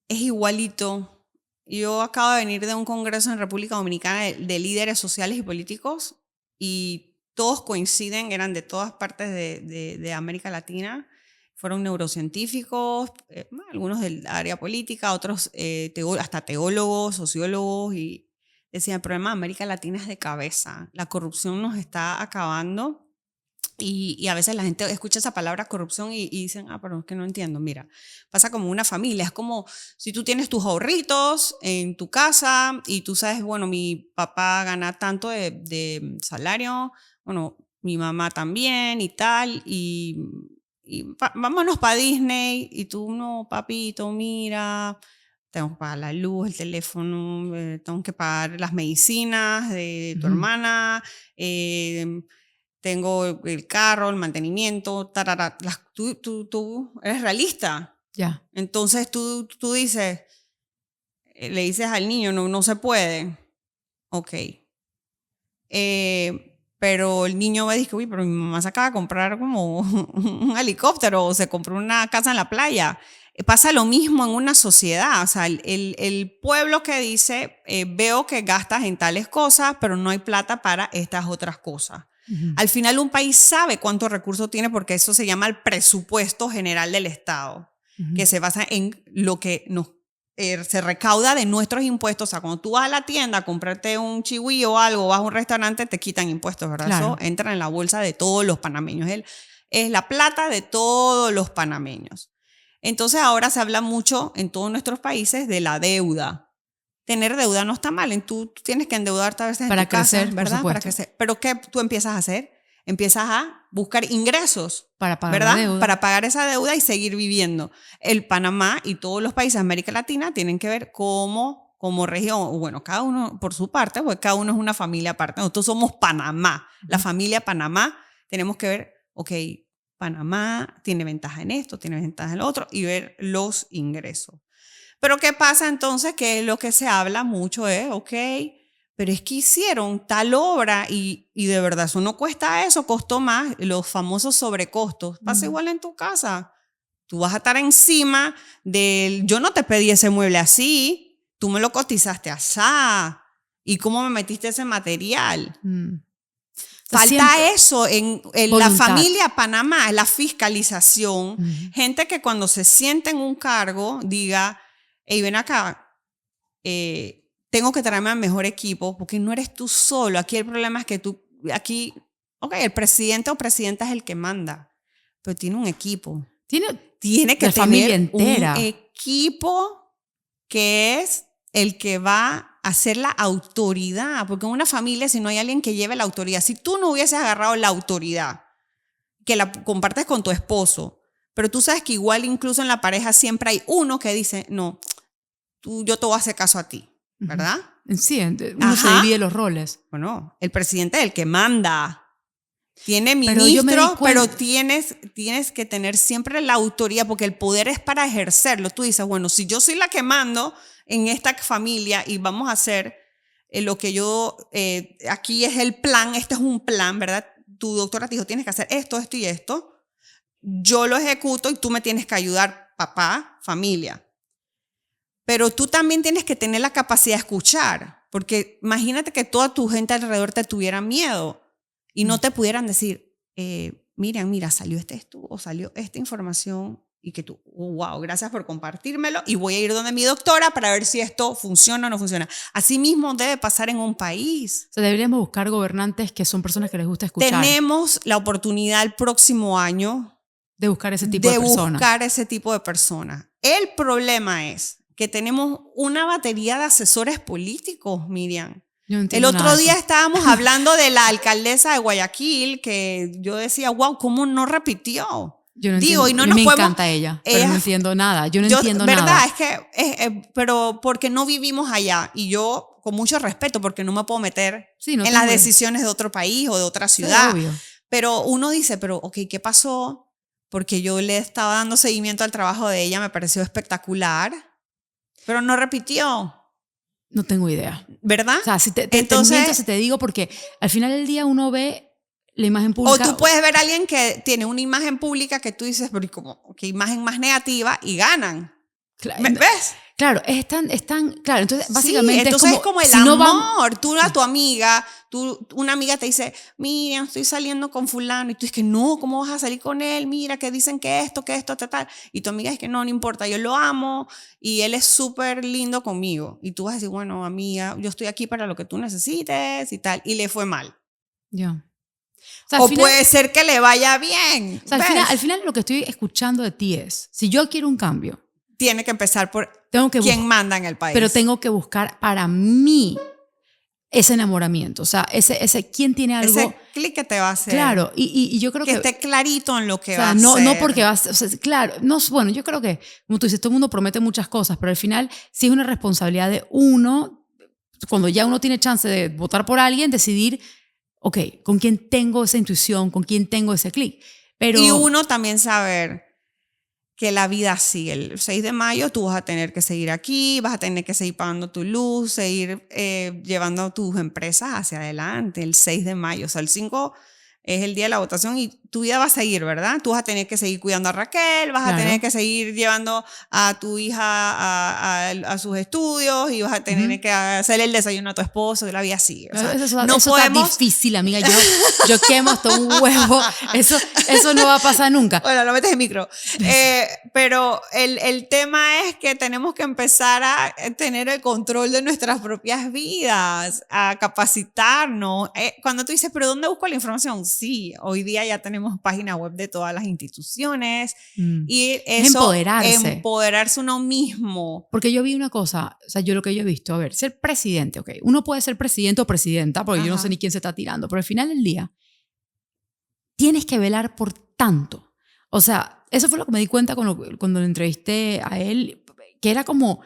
es igualito. Yo acabo de venir de un congreso en República Dominicana de líderes sociales y políticos y todos coinciden, eran de todas partes de América Latina. Fueron neurocientíficos, algunos del área política, otros hasta teólogos, sociólogos, y decían, el problema de América Latina es de cabeza. La corrupción nos está acabando. Y a veces la gente escucha esa palabra corrupción y dicen, pero es que no entiendo. Mira, pasa como una familia. Es como si tú tienes tus ahorritos en tu casa y tú sabes, bueno, mi papá gana tanto de salario, bueno, mi mamá también y tal, y vámonos para Disney. Y tú, no, papito, mira, tengo que pagar la luz, el teléfono, tengo que pagar las medicinas de tu hermana, tengo el carro, el mantenimiento, tú eres realista. Ya. Entonces tú dices, le dices al niño, no se puede. Ok. pero el niño me dice, uy, pero mi mamá se acaba de comprar como un helicóptero o se compró una casa en la playa. Pasa lo mismo en una sociedad, o sea, el pueblo que dice, veo que gastas en tales cosas, pero no hay plata para estas otras cosas. Al final un país sabe cuántos recursos tiene porque eso se llama el presupuesto general del Estado, que se basa en lo que se recauda de nuestros impuestos. O sea, cuando tú vas a la tienda a comprarte un chihui o algo, vas a un restaurante, te quitan impuestos, ¿verdad? Claro. Eso entra en la bolsa de todos los panameños. Es la plata de todos los panameños. Entonces ahora se habla mucho en todos nuestros países de la deuda. Tener deuda no está mal. Tú tienes que endeudarte a veces para en tu casa, crecer, ¿verdad? Para crecer. Pero ¿qué tú empiezas a hacer? Empiezas a buscar ingresos para pagar ¿verdad? La deuda. Para pagar esa deuda y seguir viviendo. El Panamá y todos los países de América Latina tienen que ver como región, bueno, cada uno por su parte, porque cada uno es una familia aparte. Nosotros somos Panamá, la familia Panamá. Tenemos que ver, ok, Panamá tiene ventaja en esto, tiene ventaja en lo otro y ver los ingresos. Pero ¿qué pasa entonces? Que lo que se habla mucho es, ok, pero es que hicieron tal obra y de verdad eso no cuesta eso, costó más, los famosos sobrecostos. Pasa igual en tu casa. Tú vas a estar encima del, yo no te pedí ese mueble así, tú me lo cotizaste así. ¿Y cómo me metiste ese material? Falta eso en la familia Panamá, la fiscalización. Gente que cuando se siente en un cargo diga, hey, ven acá, tengo que traerme al mejor equipo porque no eres tú solo. Aquí el problema es que aquí, ok, el presidente o presidenta es el que manda, pero tiene un equipo. Tiene que tener un equipo que es el que va a ser la autoridad, porque en una familia si no hay alguien que lleve la autoridad, si tú no hubieses agarrado la autoridad, que la compartes con tu esposo, pero tú sabes que igual incluso en la pareja siempre hay uno que dice, no, yo te voy a hacer caso a ti. ¿Verdad? Sí, uno se divide los roles. Bueno, el presidente es el que manda. Tiene ministro, pero tienes que tener siempre la autoridad porque el poder es para ejercerlo. Tú dices, bueno, si yo soy la que mando en esta familia y vamos a hacer lo que yo, aquí es el plan, este es un plan, ¿verdad? Tu doctora te dijo, tienes que hacer esto, esto y esto. Yo lo ejecuto y tú me tienes que ayudar, papá, familia. Pero tú también tienes que tener la capacidad de escuchar, porque imagínate que toda tu gente alrededor te tuviera miedo y no te pudieran decir, Miriam, mira, salió o salió esta información y que tú, oh, wow, gracias por compartírmelo y voy a ir donde mi doctora para ver si esto funciona o no funciona. Así mismo debe pasar en un país. O sea, deberíamos buscar gobernantes que son personas que les gusta escuchar. Tenemos la oportunidad el próximo año de buscar ese tipo de personas. De buscar ese tipo de personas. El problema es que tenemos una batería de asesores políticos, Miriam. El otro día estábamos hablando de la alcaldesa de Guayaquil, que yo decía, wow, ¿cómo no repitió? Yo no entiendo. Y no nos me encanta ella, pero no entiendo nada. Yo no entiendo nada. ¿Verdad? Es que, pero porque no vivimos allá. Y yo, con mucho respeto, porque no me puedo meter en las decisiones de otro país o de otra ciudad. Sí, obvio. Pero uno dice, pero, ok, ¿qué pasó? Porque yo le estaba dando seguimiento al trabajo de ella, me pareció espectacular. Pero no repitió. No tengo idea. ¿Verdad? O sea, si te miento, si te digo, porque al final del día uno ve la imagen pública. O tú puedes ver a alguien que tiene una imagen pública que tú dices, pero como, ¿qué imagen más negativa? Y ganan. ¿Ves? Claro, es tan, claro, entonces básicamente sí, entonces es como el amor. Tú a tu amiga, una amiga te dice, mira, estoy saliendo con fulano. Y tú dices que no, ¿cómo vas a salir con él? Mira, que dicen que esto, tal. Y tu amiga dice que no importa, yo lo amo y él es súper lindo conmigo. Y tú vas a decir, bueno, amiga, yo estoy aquí para lo que tú necesites y tal. Y le fue mal. Ya. O final, puede ser que le vaya bien. O sea, al final lo que estoy escuchando de ti es, si yo quiero un cambio, tiene que empezar por quién manda en el país. Pero tengo que buscar para mí ese enamoramiento. O sea, ese quién tiene algo. Ese clic que te va a hacer. Claro, y yo creo que esté clarito en lo que va a hacer. No porque vas, o sea, claro, no, bueno, yo creo que, como tú dices, todo el mundo promete muchas cosas, pero al final sí es una responsabilidad de uno, cuando ya uno tiene chance de votar por alguien, decidir, ok, con quién tengo esa intuición, con quién tengo ese clic. Pero, y uno también saber que la vida sigue. El 6 de mayo tú vas a tener que seguir aquí, vas a tener que seguir pagando tu luz, seguir llevando tus empresas hacia adelante. El 6 de mayo, o sea, el 5 es el día de la votación y tu vida va a seguir, ¿verdad? Tú vas a tener que seguir cuidando a Raquel, vas a tener que seguir llevando a tu hija a sus estudios y vas a tener que hacer el desayuno a tu esposo y la vida sigue. O sea, eso está difícil, amiga. Yo quemo hasta un huevo. Eso no va a pasar nunca. Bueno, lo metes en micro. Pero el tema es que tenemos que empezar a tener el control de nuestras propias vidas, a capacitarnos. Cuando tú dices, ¿pero dónde busco la información? Sí, hoy día ya tenemos página web de todas las instituciones y eso, empoderarse uno mismo. Porque yo vi una cosa, o sea, yo lo que yo he visto, a ver, ser presidente, ok, uno puede ser presidente o presidenta, porque yo no sé ni quién se está tirando, pero al final del día tienes que velar por tanto. O sea, eso fue lo que me di cuenta cuando lo entrevisté a él, que era como,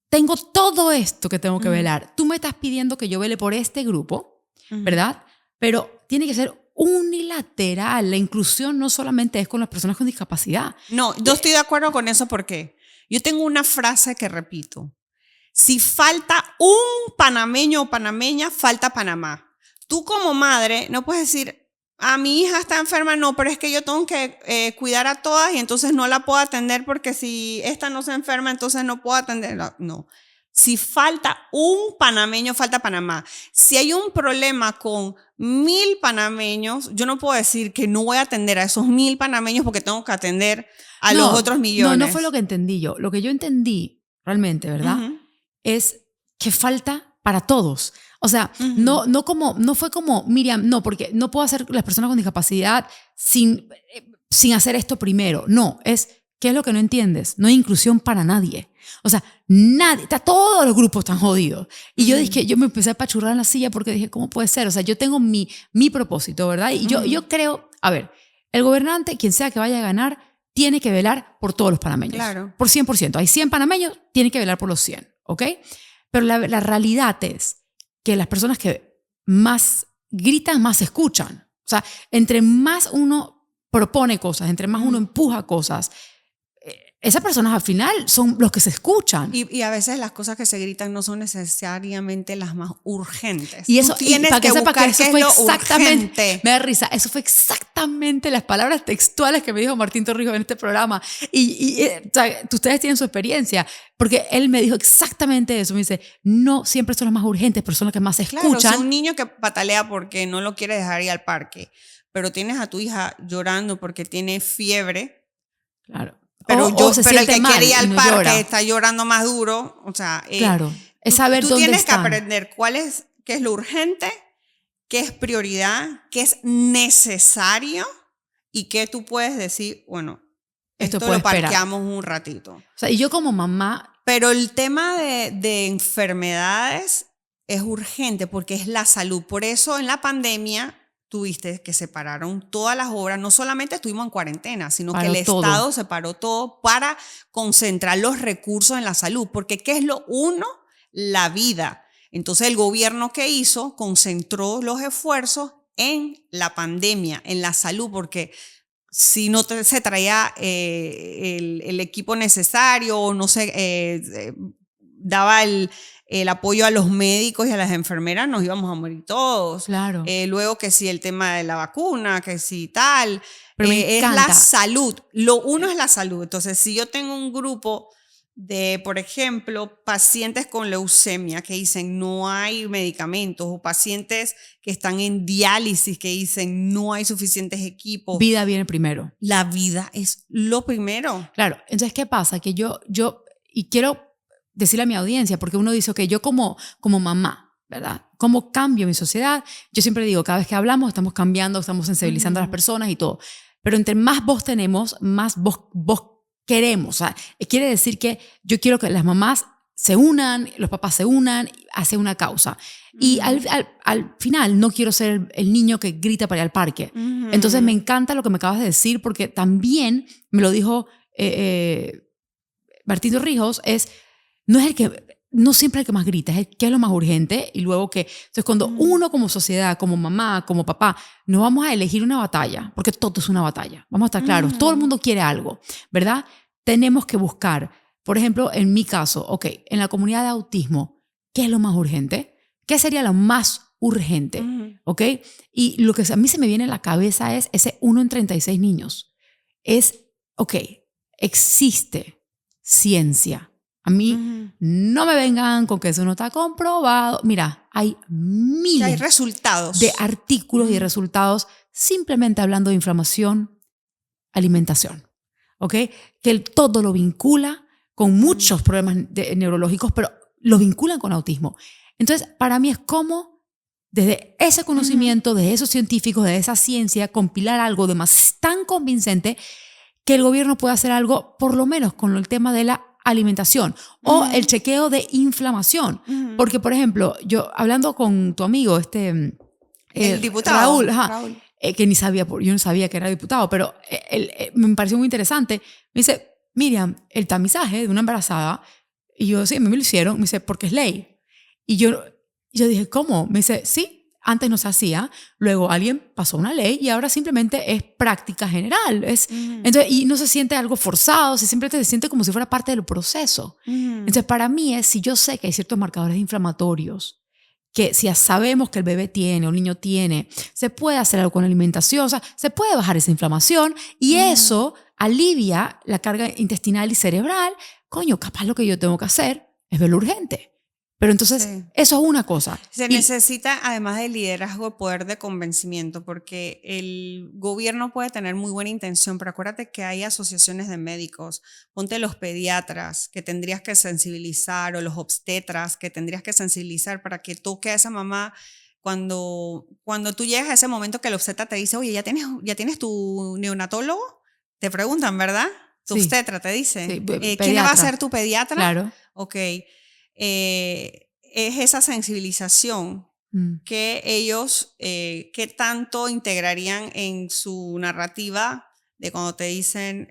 tengo todo esto que tengo que velar. Tú me estás pidiendo que yo vele por este grupo, ¿verdad? Pero tiene que ser unilateral. La inclusión no solamente es con las personas con discapacidad. No, yo estoy de acuerdo con eso porque yo tengo una frase que repito. Si falta un panameño o panameña, falta Panamá. Tú como madre no puedes decir, mi hija está enferma, no, pero es que yo tengo que cuidar a todas y entonces no la puedo atender porque si esta no se enferma, entonces no puedo atenderla. No. Si falta un panameño, falta Panamá. Si hay un problema con 1,000 panameños, yo no puedo decir que no voy a atender a esos 1,000 panameños porque tengo que atender a los otros millones. No fue lo que entendí yo. Lo que yo entendí realmente, ¿verdad? Es que falta para todos. O sea, no fue como, Miriam, no, porque no puedo hacer las personas con discapacidad sin hacer esto primero. No, ¿qué es lo que no entiendes? No hay inclusión para nadie. O sea, nadie, todos los grupos están jodidos. Y yo me empecé a apachurrar en la silla porque dije, ¿cómo puede ser? O sea, yo tengo mi propósito, ¿verdad? Y yo creo, a ver, el gobernante, quien sea que vaya a ganar, tiene que velar por todos los panameños. Claro. Por 100%. Hay 100 panameños, tiene que velar por los 100, ¿ok? Pero la realidad es que las personas que más gritan, más escuchan. O sea, entre más uno propone cosas, entre más uno empuja cosas, esas personas al final son los que se escuchan. Y a veces las cosas que se gritan no son necesariamente las más urgentes. Y eso, tienes para que sepa que eso fue exactamente, urgente. Me da risa, eso fue exactamente las palabras textuales que me dijo Martín Torrijos en este programa. O sea, ustedes tienen su experiencia, porque él me dijo exactamente eso. Me dice, no siempre son las más urgentes, pero son las que más se escuchan. Claro, si un niño que patalea porque no lo quiere dejar ir al parque, pero tienes a tu hija llorando porque tiene fiebre. Claro. Pero, o se pero el que mal quiere ir al no parque llora. está llorando más duro. O sea, claro, es saber tú dónde tienes están. que aprender qué es lo urgente, qué es prioridad, qué es necesario y qué tú puedes decir, bueno, esto lo parqueamos un ratito. O sea, y yo como mamá... Pero el tema de enfermedades es urgente porque es la salud. Por eso en la pandemia tuviste que separaron todas las obras, no solamente estuvimos en cuarentena, sino que el Estado separó todo para concentrar los recursos en la salud, porque ¿qué es lo uno? La vida. Entonces el gobierno ¿qué hizo? Concentró los esfuerzos en la pandemia, en la salud, porque si no se traía el equipo necesario o no se daba el apoyo a los médicos y a las enfermeras, nos íbamos a morir todos. Claro. Luego que si el tema de la vacuna, que si tal. Pero es la salud. Lo uno es la salud. Entonces, si yo tengo un grupo de, por ejemplo, pacientes con leucemia que dicen no hay medicamentos o pacientes que están en diálisis que dicen no hay suficientes equipos. Vida viene primero. La vida es lo primero. Claro. Entonces, ¿qué pasa? Que yo y quiero decirle a mi audiencia, porque uno dice, ok, yo como mamá, ¿verdad? ¿Cómo cambio mi sociedad? Yo siempre digo, cada vez que hablamos estamos cambiando, estamos sensibilizando a las personas y todo. Pero entre más voz tenemos, más voz queremos. O sea, quiere decir que yo quiero que las mamás se unan, los papás se unan hacia una causa. Y al final no quiero ser el niño que grita para ir al parque. Entonces me encanta lo que me acabas de decir, porque también me lo dijo Martín Torrijos, no es no siempre el que más grita, es el que es lo más urgente y luego que... Entonces, cuando uno como sociedad, como mamá, como papá, no vamos a elegir una batalla, porque todo es una batalla, vamos a estar claros, todo el mundo quiere algo, ¿verdad? Tenemos que buscar, por ejemplo, en mi caso, ok, en la comunidad de autismo, ¿qué es lo más urgente? ¿Qué sería lo más urgente? ¿Ok? Y lo que a mí se me viene a la cabeza es ese 1 en 36 niños. Es, ok, existe ciencia. A mí no me vengan con que eso no está comprobado. Mira, hay miles hay resultados de artículos y resultados simplemente hablando de inflamación, alimentación. ¿Ok? Que todo lo vincula con muchos problemas neurológicos, pero lo vinculan con autismo. Entonces, para mí es como, desde ese conocimiento, de esos científicos, de esa ciencia, compilar algo de más tan convincente que el gobierno pueda hacer algo, por lo menos con el tema de la alimentación o el chequeo de inflamación. Porque, por ejemplo, yo hablando con tu amigo, el diputado Raúl. Que ni sabía, yo no sabía que era diputado, pero me pareció muy interesante. Me dice, Miriam, el tamizaje de una embarazada, y yo, sí, me lo hicieron, me dice, porque es ley. Y yo dije, ¿cómo? Me dice, sí, antes no se hacía, luego alguien pasó una ley y ahora simplemente es práctica general. Entonces, y no se siente algo forzado, siempre se siente como si fuera parte del proceso. Entonces, para mí si yo sé que hay ciertos marcadores inflamatorios, que si ya sabemos que el bebé tiene o el niño tiene, se puede hacer algo con la alimentación, o sea, se puede bajar esa inflamación y eso alivia la carga intestinal y cerebral. Coño, capaz lo que yo tengo que hacer es verlo urgente. Pero entonces, eso es una cosa. Se necesita, además del liderazgo, poder de convencimiento, porque el gobierno puede tener muy buena intención, pero acuérdate que hay asociaciones de médicos, ponte los pediatras que tendrías que sensibilizar o los obstetras que tendrías que sensibilizar para que toque a esa mamá cuando tú llegas a ese momento que el obstetra te dice, oye, ¿ya tienes tu neonatólogo? Te preguntan, ¿verdad? Tu obstetra te dice. Sí, ¿Quién va a ser tu pediatra? Claro. Ok. Es esa sensibilización que ellos, qué tanto integrarían en su narrativa de cuando te dicen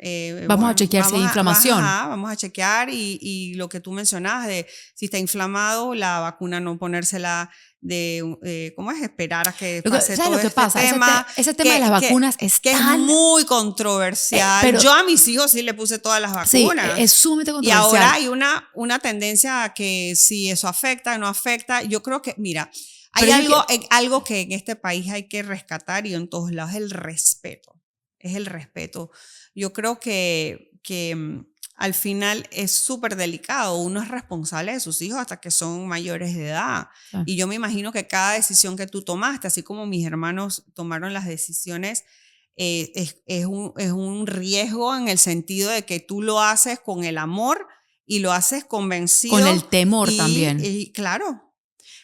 vamos a chequear si hay inflamación. Vamos a chequear y lo que tú mencionabas de si está inflamado, la vacuna no ponérsela ¿cómo es? Esperar a que pase todo este tema. Ese tema de las vacunas es muy controversial. Yo a mis hijos sí le puse todas las vacunas. Sí, es sumamente controversial. Y ahora hay una tendencia a que si eso afecta o no afecta. Yo creo que, mira, hay algo que en este país hay que rescatar y en todos lados es el respeto. Es el respeto. Yo creo que al final es súper delicado. Uno es responsable de sus hijos hasta que son mayores de edad. Y yo me imagino que cada decisión que tú tomaste, así como mis hermanos tomaron las decisiones, es un riesgo en el sentido de que tú lo haces con el amor y lo haces convencido. Con el temor también. Y claro,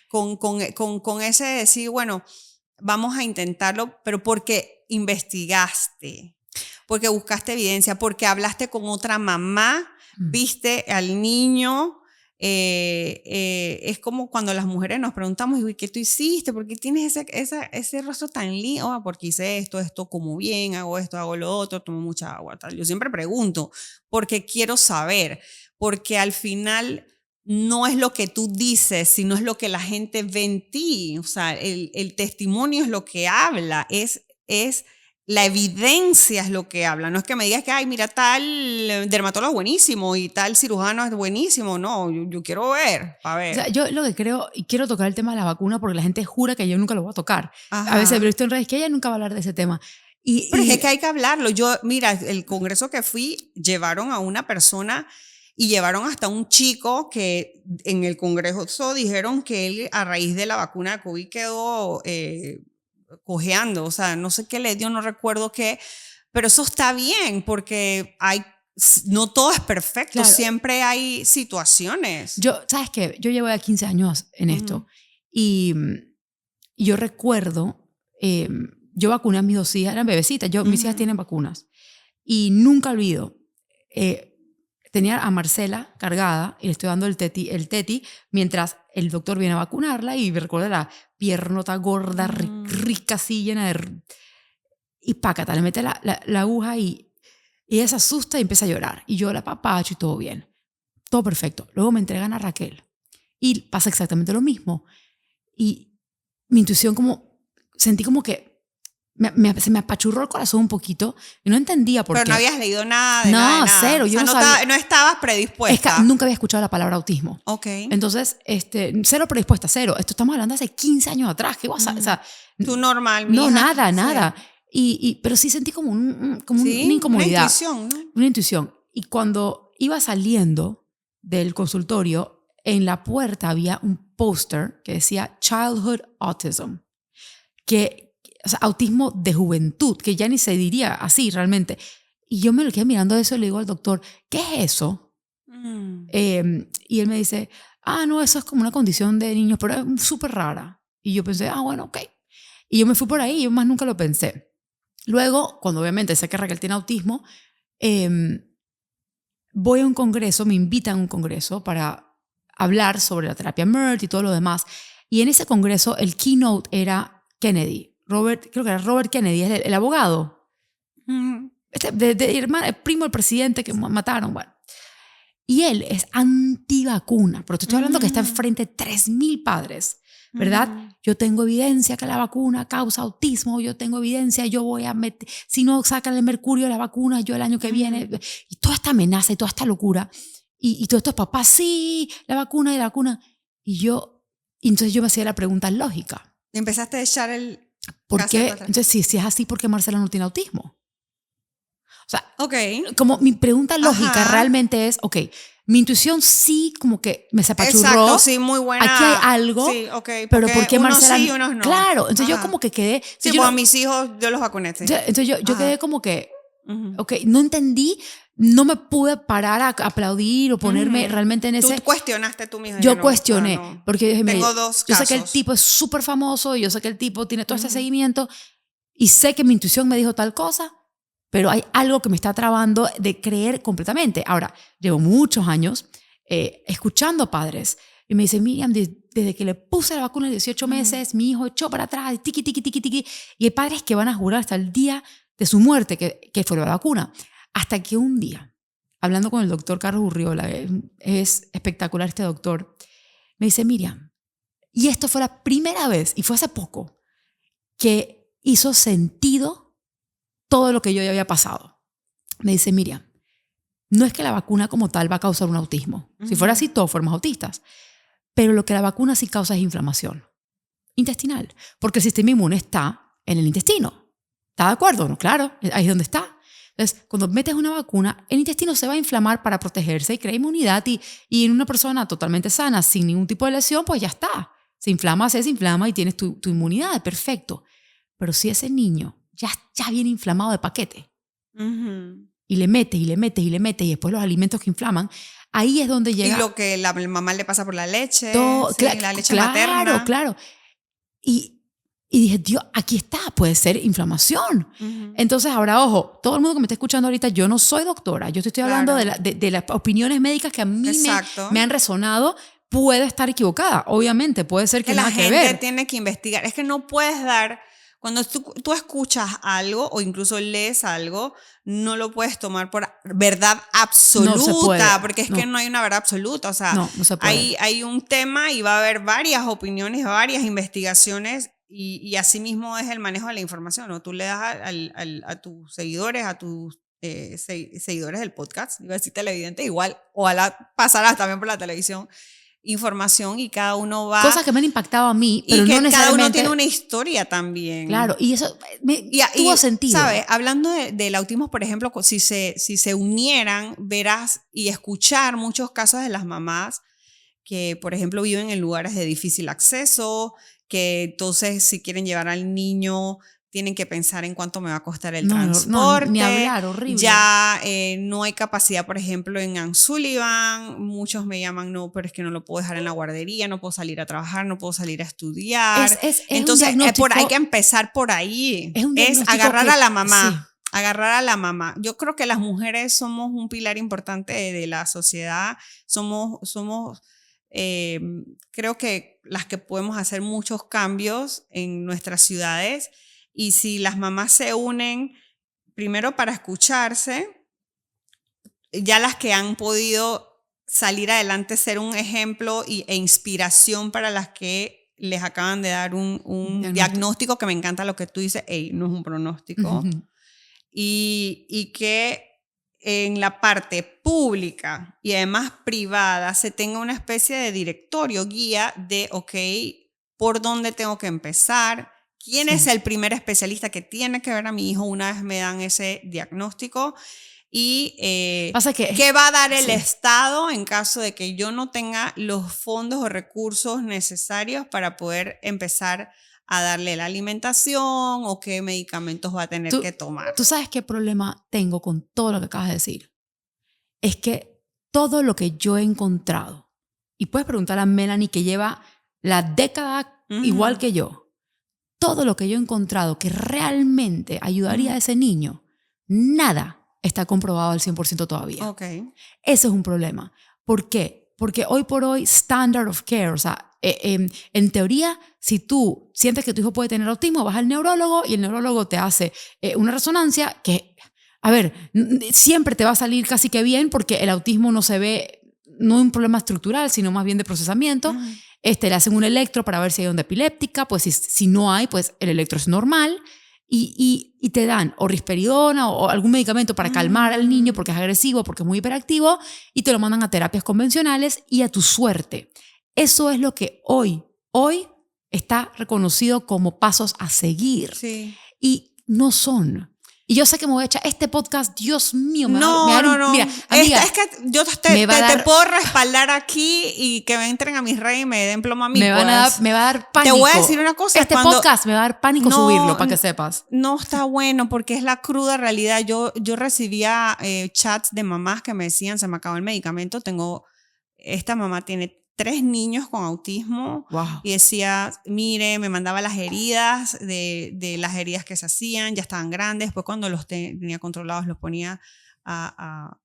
con ese decir, bueno, vamos a intentarlo, pero porque investigaste, porque buscaste evidencia, porque hablaste con otra mamá, viste al niño. Es como cuando las mujeres nos preguntamos, ¿qué tú hiciste? ¿Por qué tienes ese rostro tan lindo? Porque hice esto como bien, hago esto, hago lo otro, tomo mucha agua. Tal. Yo siempre pregunto, porque quiero saber, porque al final no es lo que tú dices, sino es lo que la gente ve en ti. O sea, el testimonio es lo que habla, es la evidencia es lo que habla. No es que me digas que, ay, mira, tal dermatólogo es buenísimo y tal cirujano es buenísimo. No, yo quiero ver, para ver. O sea, yo lo que creo, y quiero tocar el tema de la vacuna porque la gente jura que yo nunca lo voy a tocar. Ajá. A veces he visto en redes que ella nunca va a hablar de ese tema. Pero es que hay que hablarlo. Mira, el congreso que fui, llevaron a una persona y llevaron hasta un chico que en el congreso dijeron que él a raíz de la vacuna de COVID quedó cojeando, o sea, no sé qué le dio, no recuerdo qué, pero eso está bien porque no todo es perfecto, claro. Siempre hay situaciones. ¿Sabes qué? Yo llevo ya 15 años en esto y yo recuerdo, yo vacuné a mis 2 hijas, eran bebecitas, mis hijas tienen vacunas y nunca olvido, tenía a Marcela cargada y le estoy dando el teti mientras el doctor viene a vacunarla y me recuerda la piernota gorda, rica así, llena de... Y pácata, le mete la aguja y ella se asusta y empieza a llorar. Y yo la apapacho y todo bien. Todo perfecto. Luego me entregan a Raquel. Y pasa exactamente lo mismo. Y mi intuición sentí como que se me apachurró el corazón un poquito y no entendía por qué. Pero no habías leído nada de No, nada de nada. cero. O sea, Yo no sabía. no estabas Es predispuesta. que nunca había escuchado la palabra autismo. Ok. Entonces, cero predispuesta, cero. Esto estamos hablando hace 15 años atrás. ¿Qué vas a...? O sea, Tú normal, no, mija. nada. Sí. Pero sí sentí como, Sí, una incomodidad. Una intuición, ¿no? Una intuición. Y cuando iba saliendo del consultorio, en la puerta había un póster que decía Childhood Autism, o sea, autismo de juventud, que ya ni se diría así realmente. Y yo me lo quedé mirando eso y le digo al doctor, ¿qué es eso? Y él me dice, no, eso es como una condición de niños, pero es súper rara. Y yo pensé, bueno, ok. Y yo me fui por ahí y yo más nunca lo pensé. Luego, cuando obviamente sé que Raquel tiene autismo, voy a un congreso, me invitan a un congreso para hablar sobre la terapia MERT y todo lo demás. Y en ese congreso el keynote era Kennedy. Creo que era Robert Kennedy, el abogado. El primo del presidente que mataron. Bueno. Y él es antivacuna, pero te estoy hablando que está enfrente de 3,000 padres, ¿verdad? Yo tengo evidencia que la vacuna causa autismo, yo tengo evidencia, yo voy a meter, si no sacan el mercurio de la vacuna, yo el año que viene, y toda esta amenaza y toda esta locura, y todos estos papás, sí, la vacuna y la vacuna. Y entonces yo me hacía la pregunta lógica. Y empezaste a echar el... ¿Por qué? Entonces, si es así, ¿por qué Marcela no tiene autismo? O sea, como mi pregunta lógica realmente es, mi intuición sí como que me se apachurró. Exacto, sí, muy buena. Aquí hay algo, sí, pero ¿por qué Marcela? Sí, unos no. Claro, entonces yo como que quedé... Sí, pues a mis hijos yo los vacuné. Sí. Entonces yo quedé como que, no entendí, no me pude parar a aplaudir o ponerme realmente en ese... Tú cuestionaste tú mismo. Yo cuestioné, porque yo dije, tengo dos yo casos. sé que el tipo es súper famoso, yo sé que el tipo tiene todo este seguimiento y sé que mi intuición me dijo tal cosa, pero hay algo que me está trabando de creer completamente. Ahora, llevo muchos años escuchando padres y me dicen, Miriam, desde que le puse la vacuna a 18 meses, mi hijo echó para atrás, tiqui, tiqui, tiqui, tiqui. Y hay padres que van a jurar hasta el día de su muerte que fue la vacuna. Hasta que un día, hablando con el doctor Carlos Urriola, es espectacular este doctor, me dice, Miriam, y esto fue la primera vez, y fue hace poco, que hizo sentido todo lo que yo ya había pasado. Me dice, Miriam, no es que la vacuna como tal va a causar un autismo. Si fuera así, todos fuéramos autistas. Pero lo que la vacuna sí causa es inflamación intestinal, porque el sistema inmune está en el intestino. ¿Está de acuerdo? No, claro, ahí es donde está. Entonces, cuando metes una vacuna, el intestino se va a inflamar para protegerse y crea inmunidad y en una persona totalmente sana, sin ningún tipo de lesión, pues ya está. Se desinflama y tienes tu inmunidad, perfecto. Pero si ese niño ya viene inflamado de paquete y le metes y después los alimentos que inflaman, ahí es donde llega... Y lo que la mamá le pasa por la leche, la leche Claro, materna. claro. Y dije, Dios, aquí está, puede ser inflamación. Entonces, ahora, ojo, todo el mundo que me está escuchando ahorita, yo no soy doctora, yo te estoy hablando de las opiniones médicas que a mí me han resonado. Puede estar equivocada, obviamente, puede ser que nada que ver. La gente tiene que investigar, es que no puedes dar... Cuando tú escuchas algo o incluso lees algo, no lo puedes tomar por verdad absoluta, no se puede, porque es que no hay una verdad absoluta. O sea, no se puede. Hay un tema y va a haber varias opiniones, varias investigaciones y así mismo es el manejo de la información, ¿no? Tú le das a tus seguidores, a tus seguidores del podcast, iba a decir televidente, igual, ojalá pasarás también por la televisión, información y cada uno va... Cosas que me han impactado a mí, pero y que no necesariamente... cada uno tiene una historia también. Claro, y eso tuvo sentido. ¿Sabes? Hablando del autismo, por ejemplo, si se unieran, verás y escuchar muchos casos de las mamás que, por ejemplo, viven en lugares de difícil acceso, que entonces si quieren llevar al niño... tienen que pensar en cuánto me va a costar el transporte. Ni hablar, horrible. Ya no hay capacidad, por ejemplo, en Ann Sullivan. Muchos me llaman, no, pero es que no lo puedo dejar en la guardería, no puedo salir a trabajar, no puedo salir a estudiar. Entonces, hay que empezar por ahí. Es agarrar a la mamá. Sí. Agarrar a la mamá. Yo creo que las mujeres somos un pilar importante de la sociedad. Creo que las que podemos hacer muchos cambios en nuestras ciudades. Y si las mamás se unen, primero para escucharse, ya las que han podido salir adelante, ser un ejemplo e inspiración para las que les acaban de dar un diagnóstico, que me encanta lo que tú dices, no es un pronóstico, y que en la parte pública y además privada se tenga una especie de directorio, guía de, ok, por dónde tengo que empezar, quién es el primer especialista que tiene que ver a mi hijo una vez me dan ese diagnóstico. Y ¿qué va a dar el Estado en caso de que yo no tenga los fondos o recursos necesarios para poder empezar a darle la alimentación o qué medicamentos va a tener que tomar? ¿Tú sabes qué problema tengo con todo lo que acabas de decir? Es que todo lo que yo he encontrado, y puedes preguntar a Melanie que lleva la década igual que yo, todo lo que yo he encontrado que realmente ayudaría a ese niño, nada está comprobado al 100% todavía. Okay. Ese es un problema. ¿Por qué? Porque hoy por hoy, standard of care, o sea, en teoría, si tú sientes que tu hijo puede tener autismo, vas al neurólogo y el neurólogo te hace una resonancia que, a ver, siempre te va a salir casi que bien porque el autismo no se ve, no es un problema estructural, sino más bien de procesamiento. Le hacen un electro para ver si hay onda epiléptica, pues si no hay, pues el electro es normal. Y te dan o risperidona o algún medicamento para calmar al niño porque es agresivo, porque es muy hiperactivo, y te lo mandan a terapias convencionales y a tu suerte. Eso es lo que hoy está reconocido como pasos a seguir. Sí. Y no son. Y yo sé que me voy a echar este podcast, Dios mío. No. Mira, amiga, es que yo te puedo respaldar aquí y que me entren a mis redes y me den plomo a mí. Me va a dar pánico. Te voy a decir una cosa. Este podcast me va a dar pánico subirlo, para que sepas. No está bueno porque es la cruda realidad. Yo recibía chats de mamás que me decían, se me acabó el medicamento, esta mamá tiene 3 niños con autismo. Wow. Y decía, mire, me mandaba las heridas de las heridas que se hacían, ya estaban grandes. Después cuando los tenía controlados los ponía a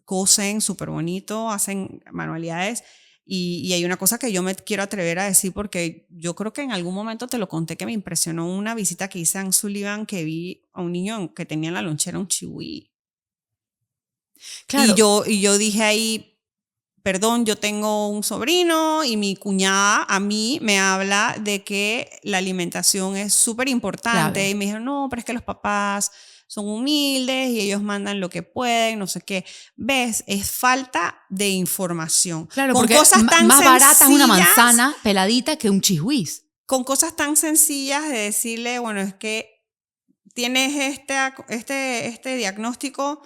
cosen súper bonito, hacen manualidades. Y hay una cosa que yo me quiero atrever a decir porque yo creo que en algún momento te lo conté, que me impresionó una visita que hice a Sullivan, que vi a un niño que tenía en la lonchera un chihui. Claro. Y yo dije ahí, perdón, yo tengo un sobrino y mi cuñada a mí me habla de que la alimentación es súper importante. Claro. Y me dijeron, no, pero es que los papás son humildes y ellos mandan lo que pueden, no sé qué. ¿Ves? Es falta de información. Claro, con porque cosas tan más barata es una manzana peladita que un chihuiz. Con cosas tan sencillas de decirle, bueno, es que tienes este diagnóstico.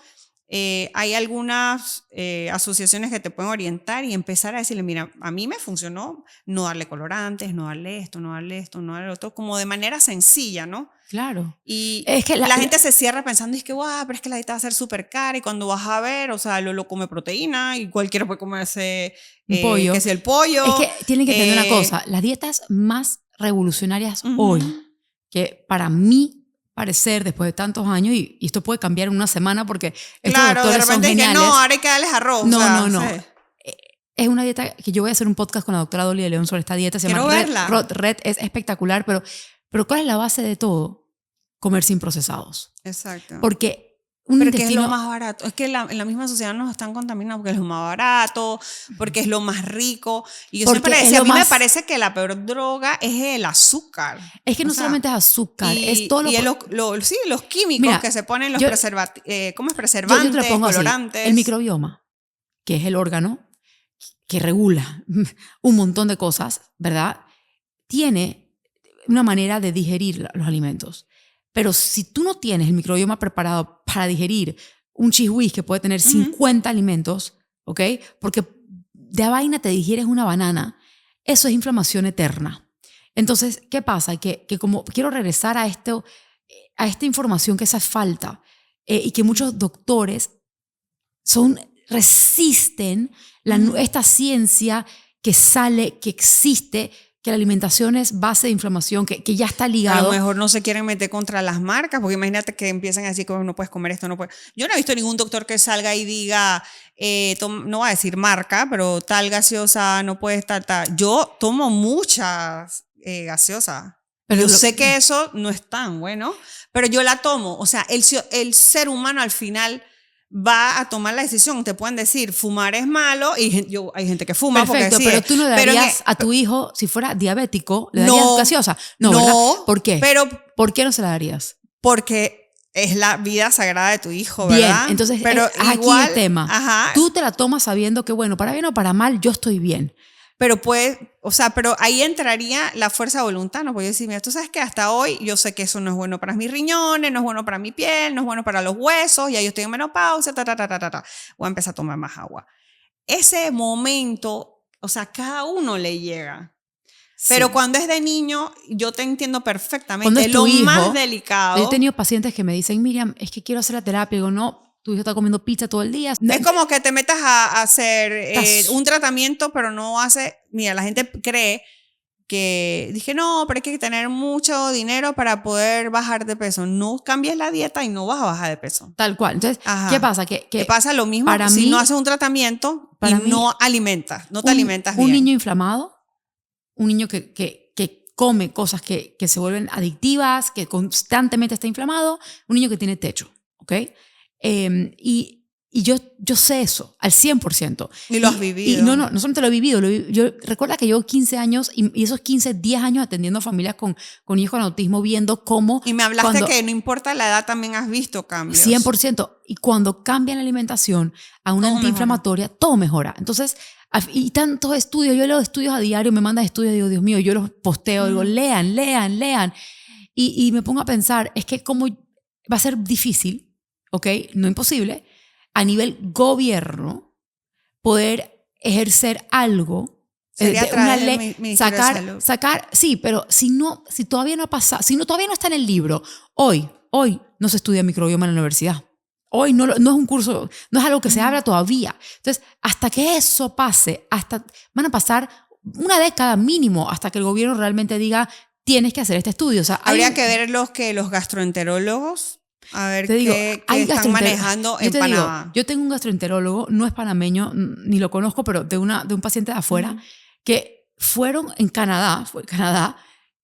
Hay algunas asociaciones que te pueden orientar y empezar a decirle, mira, a mí me funcionó no darle colorantes, no darle esto, no darle esto, no darle otro, como de manera sencilla, ¿no? Claro. Y es que la gente se cierra pensando, es que, guau, pero es que la dieta va a ser súper cara y cuando vas a ver, o sea, lo come proteína y cualquiera puede comerse pollo. Que es el pollo. Es que tienen que entender una cosa, las dietas más revolucionarias hoy, que para mí parecer después de tantos años, y esto puede cambiar en una semana porque estos doctores son geniales. Que no, ahora hay que darles arroz. No. Sí. Es una dieta que yo voy a hacer un podcast con la doctora Dolly de León sobre esta dieta. Se llama Red, es espectacular, pero ¿cuál es la base de todo? Comer sin procesados. Exacto. Porque que es lo más barato. Es que en la misma sociedad nos están contaminando porque es lo más barato, porque es lo más rico. Y yo siempre decía, a mí me parece que la peor droga es el azúcar. Es que no solamente es azúcar, es todo los químicos que se ponen, los preservantes, yo te lo pongo colorantes. Así, el microbioma, que es el órgano que regula un montón de cosas, ¿verdad? Tiene una manera de digerir los alimentos. Pero si tú no tienes el microbioma preparado para digerir un chihuahua que puede tener 50 alimentos, ¿ok? Porque de vaina te digieres una banana, eso es inflamación eterna. Entonces, ¿qué pasa? Que como quiero regresar a esta información que hace falta y que muchos doctores resisten esta ciencia que existe, que la alimentación es base de inflamación, que ya está ligado. A lo mejor no se quieren meter contra las marcas, porque imagínate que empiezan a decir que no puedes comer esto, no puedes. Yo no he visto ningún doctor que salga y diga, no va a decir marca, pero tal gaseosa no puede estar tal. Yo tomo muchas gaseosas. Pero yo sé que eso no es tan bueno, pero yo la tomo. O sea, el ser humano al final va a tomar la decisión. Te pueden decir, fumar es malo, y hay gente que fuma. Perfecto, porque pero tú no le darías a tu hijo, si fuera diabético, ¿le darías gaseosa? No, no. ¿verdad? ¿Por qué? Pero, ¿por qué no se la darías? Porque es la vida sagrada de tu hijo, ¿verdad? Bien, entonces pero aquí el tema. Ajá. Tú te la tomas sabiendo que, bueno, para bien o para mal, yo estoy bien. Pero pero ahí entraría la fuerza de voluntad, ¿no? Porque yo decir, mira, tú sabes que hasta hoy yo sé que eso no es bueno para mis riñones, no es bueno para mi piel, no es bueno para los huesos, ya yo estoy en menopausia, voy a empezar a tomar más agua. Ese momento, o sea, cada uno le llega. Pero sí, cuando es de niño, yo te entiendo perfectamente. Es lo hijo, más delicado. Yo he tenido pacientes que me dicen, Miriam, es que quiero hacer la terapia. Y digo, no, tu hijo está comiendo pizza todo el día. Es como que te metas a hacer un tratamiento, pero no hace... Mira, la gente cree que... Dije, no, pero hay que tener mucho dinero para poder bajar de peso. No cambies la dieta y no vas a bajar de peso. Tal cual. Entonces, ¿qué pasa? Que pasa lo mismo para si no haces un tratamiento y no alimentas, no te alimentas bien. Un niño inflamado, un niño que come cosas que se vuelven adictivas, que constantemente está inflamado, un niño que tiene techo, ¿ok? Y yo sé eso al 100%. Y lo has vivido. Y no solamente lo he vivido. Yo recuerda que llevo 15 años y esos 10 años atendiendo familias con niños con autismo, viendo cómo... Y me hablaste que no importa la edad, también has visto cambios. 100%. Y cuando cambian la alimentación a una antiinflamatoria, todo mejora. Entonces, y tantos estudios, yo leo estudios a diario, me mandan estudios, digo, Dios mío, yo los posteo, digo, lean. Y me pongo a pensar, es que como va a ser difícil, ¿ok? No imposible, a nivel gobierno, poder ejercer algo, una ley, sacar, sí, pero si todavía no ha pasado, todavía no está en el libro, hoy no se estudia microbioma en la universidad. Hoy no es un curso, no es algo que se habla todavía. Entonces, hasta que eso pase, van a pasar una década mínimo hasta que el gobierno realmente diga, tienes que hacer este estudio. O sea, habría que ver los gastroenterólogos, a ver qué están manejando en Panamá. Yo tengo un gastroenterólogo, no es panameño, ni lo conozco, pero de un paciente de afuera, que fueron en Canadá.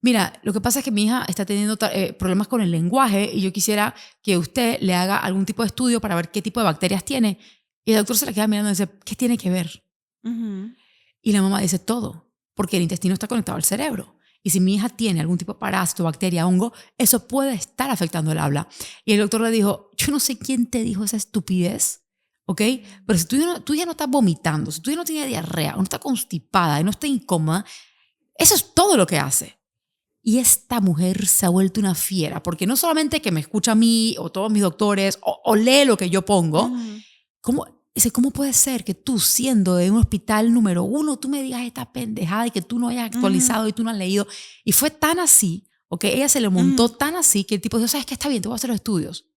Mira, lo que pasa es que mi hija está teniendo problemas con el lenguaje y yo quisiera que usted le haga algún tipo de estudio para ver qué tipo de bacterias tiene. Y el doctor se la queda mirando y dice, ¿qué tiene que ver? Y la mamá dice todo, porque el intestino está conectado al cerebro. Y si mi hija tiene algún tipo de parásito, bacteria, hongo, eso puede estar afectando el habla. Y el doctor le dijo, yo no sé quién te dijo esa estupidez, ¿ok? Pero si tú ya no estás vomitando, si tú ya no tienes diarrea, o no estás constipada, y no estás incómoda, eso es todo lo que hace. Y esta mujer se ha vuelto una fiera, porque no solamente que me escucha a mí o todos mis doctores o lee lo que yo pongo, ¿cómo puede ser que tú, siendo de un hospital número 1, tú me digas esta pendejada y que tú no hayas actualizado y tú no has leído? Y fue tan así, ¿ok? Ella se le montó tan así que el tipo dijo, ¿sabes qué? Está bien, te voy a hacer los estudios.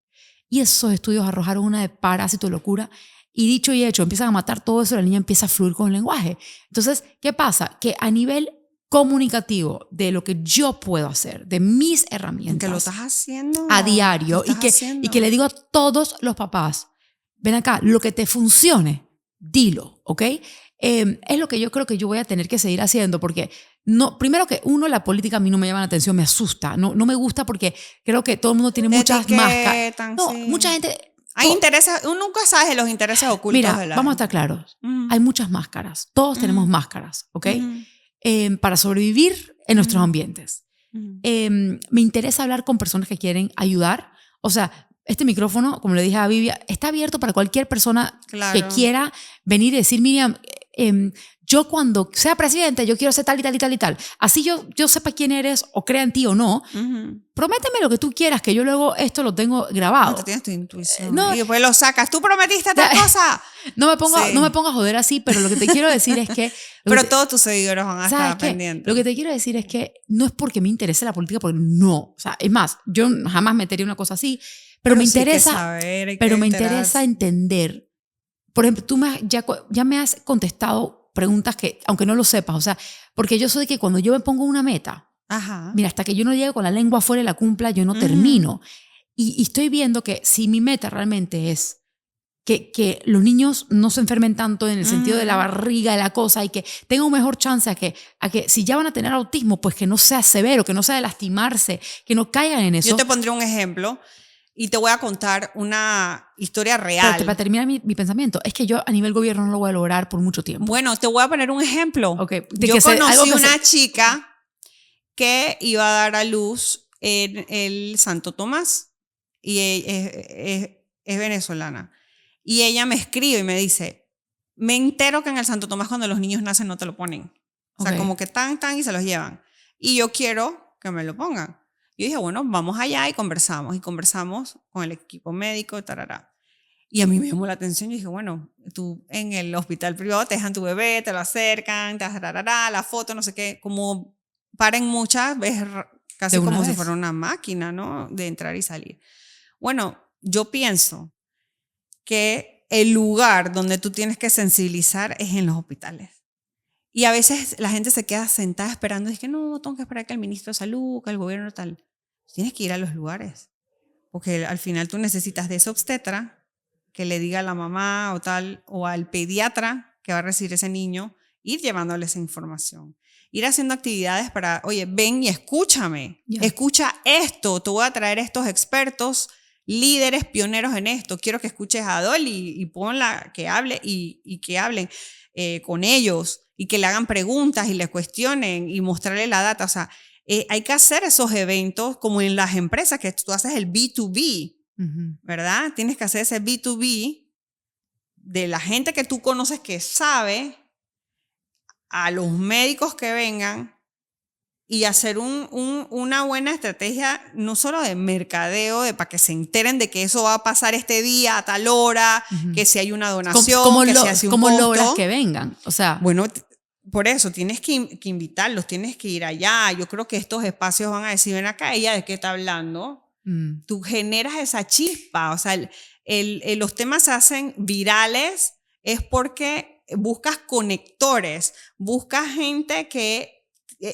Y esos estudios arrojaron una de parásito, locura. Y dicho y hecho, empiezan a matar todo eso, la niña empieza a fluir con el lenguaje. Entonces, ¿qué pasa? Que a nivel comunicativo de lo que yo puedo hacer, de mis herramientas. Que lo estás haciendo. A diario. Y que le digo a todos los papás, ven acá, lo que te funcione, dilo, ¿ok? Es lo que yo creo que yo voy a tener que seguir haciendo porque, primero que la política a mí no me llama la atención, me asusta, no me gusta porque creo que todo el mundo tiene muchas máscaras. Mucha gente... Hay intereses, uno nunca sabe de los intereses ocultos. Mira, de la... vamos a estar claros, hay muchas máscaras, todos tenemos máscaras, ¿ok? Para sobrevivir en nuestros ambientes. Me interesa hablar con personas que quieren ayudar. O sea, este micrófono, como le dije a Vivia, está abierto para cualquier persona que quiera venir y decir, Miriam, yo cuando sea presidente, yo quiero ser tal y tal y tal y tal. Así yo sepa quién eres o crea en ti o no. Prométeme lo que tú quieras, que yo luego esto lo tengo grabado. No, tú tienes tu intuición. Y después lo sacas. ¿Tú prometiste tal cosa? No me pongo a joder así, pero lo que te quiero decir es que... Pero todos tus seguidores van a estar pendientes. Lo que te quiero decir es que no es porque me interese la política, porque no. O sea, es más, yo jamás metería una cosa así, pero me interesa, me interesa entender. Por ejemplo, tú ya me has contestado preguntas que, aunque no lo sepas, o sea, porque yo soy de que cuando yo me pongo una meta, mira, hasta que yo no llegue con la lengua afuera y la cumpla, yo no termino. Y estoy viendo que si mi meta realmente es que los niños no se enfermen tanto en el sentido de la barriga, de la cosa, y que tengan un mejor chance a que si ya van a tener autismo, pues que no sea severo, que no sea de lastimarse, que no caigan en eso. Yo te pondré un ejemplo. Y te voy a contar una historia real. Pero para terminar mi pensamiento, es que yo a nivel gobierno no lo voy a lograr por mucho tiempo. Bueno, te voy a poner un ejemplo. Okay. Yo conocí una chica que iba a dar a luz en el Santo Tomás y es venezolana. Y ella me escribe y me dice, me entero que en el Santo Tomás cuando los niños nacen no te lo ponen. O sea, como que tan y se los llevan. Y yo quiero que me lo pongan. Yo dije, bueno, vamos allá y conversamos con el equipo médico, tarará. Y a mí me llamó la atención. Yo dije, bueno, tú en el hospital privado te dejan tu bebé, te lo acercan, tarará, la foto, no sé qué, como paren muchas veces, casi como si fuera una máquina, ¿no? De entrar y salir. Bueno, yo pienso que el lugar donde tú tienes que sensibilizar es en los hospitales. Y a veces la gente se queda sentada esperando y dice, no, tengo que esperar que el ministro de salud, que el gobierno tal. Tienes que ir a los lugares, porque al final tú necesitas de ese obstetra que le diga a la mamá o tal, o al pediatra que va a recibir ese niño, ir llevándole esa información. Ir haciendo actividades para, oye, ven y escúchame, escucha esto, te voy a traer estos expertos, líderes, pioneros en esto, quiero que escuches a Dolly y ponla que hable y que hablen con ellos y que le hagan preguntas y le cuestionen y mostrarle la data. O sea, hay que hacer esos eventos como en las empresas, que tú haces el B2B, ¿verdad? Tienes que hacer ese B2B de la gente que tú conoces que sabe, a los médicos que vengan y hacer una buena estrategia, no solo de mercadeo, para que se enteren de que eso va a pasar este día a tal hora, que si hay una donación, que si hace un ¿Cómo costo. logras que vengan? O sea, bueno, por eso tienes que invitarlos, tienes que ir allá. Yo creo que estos espacios van a decir, ven acá, ella de qué está hablando. Tú generas esa chispa. O sea, los temas se hacen virales es porque buscas conectores, buscas gente que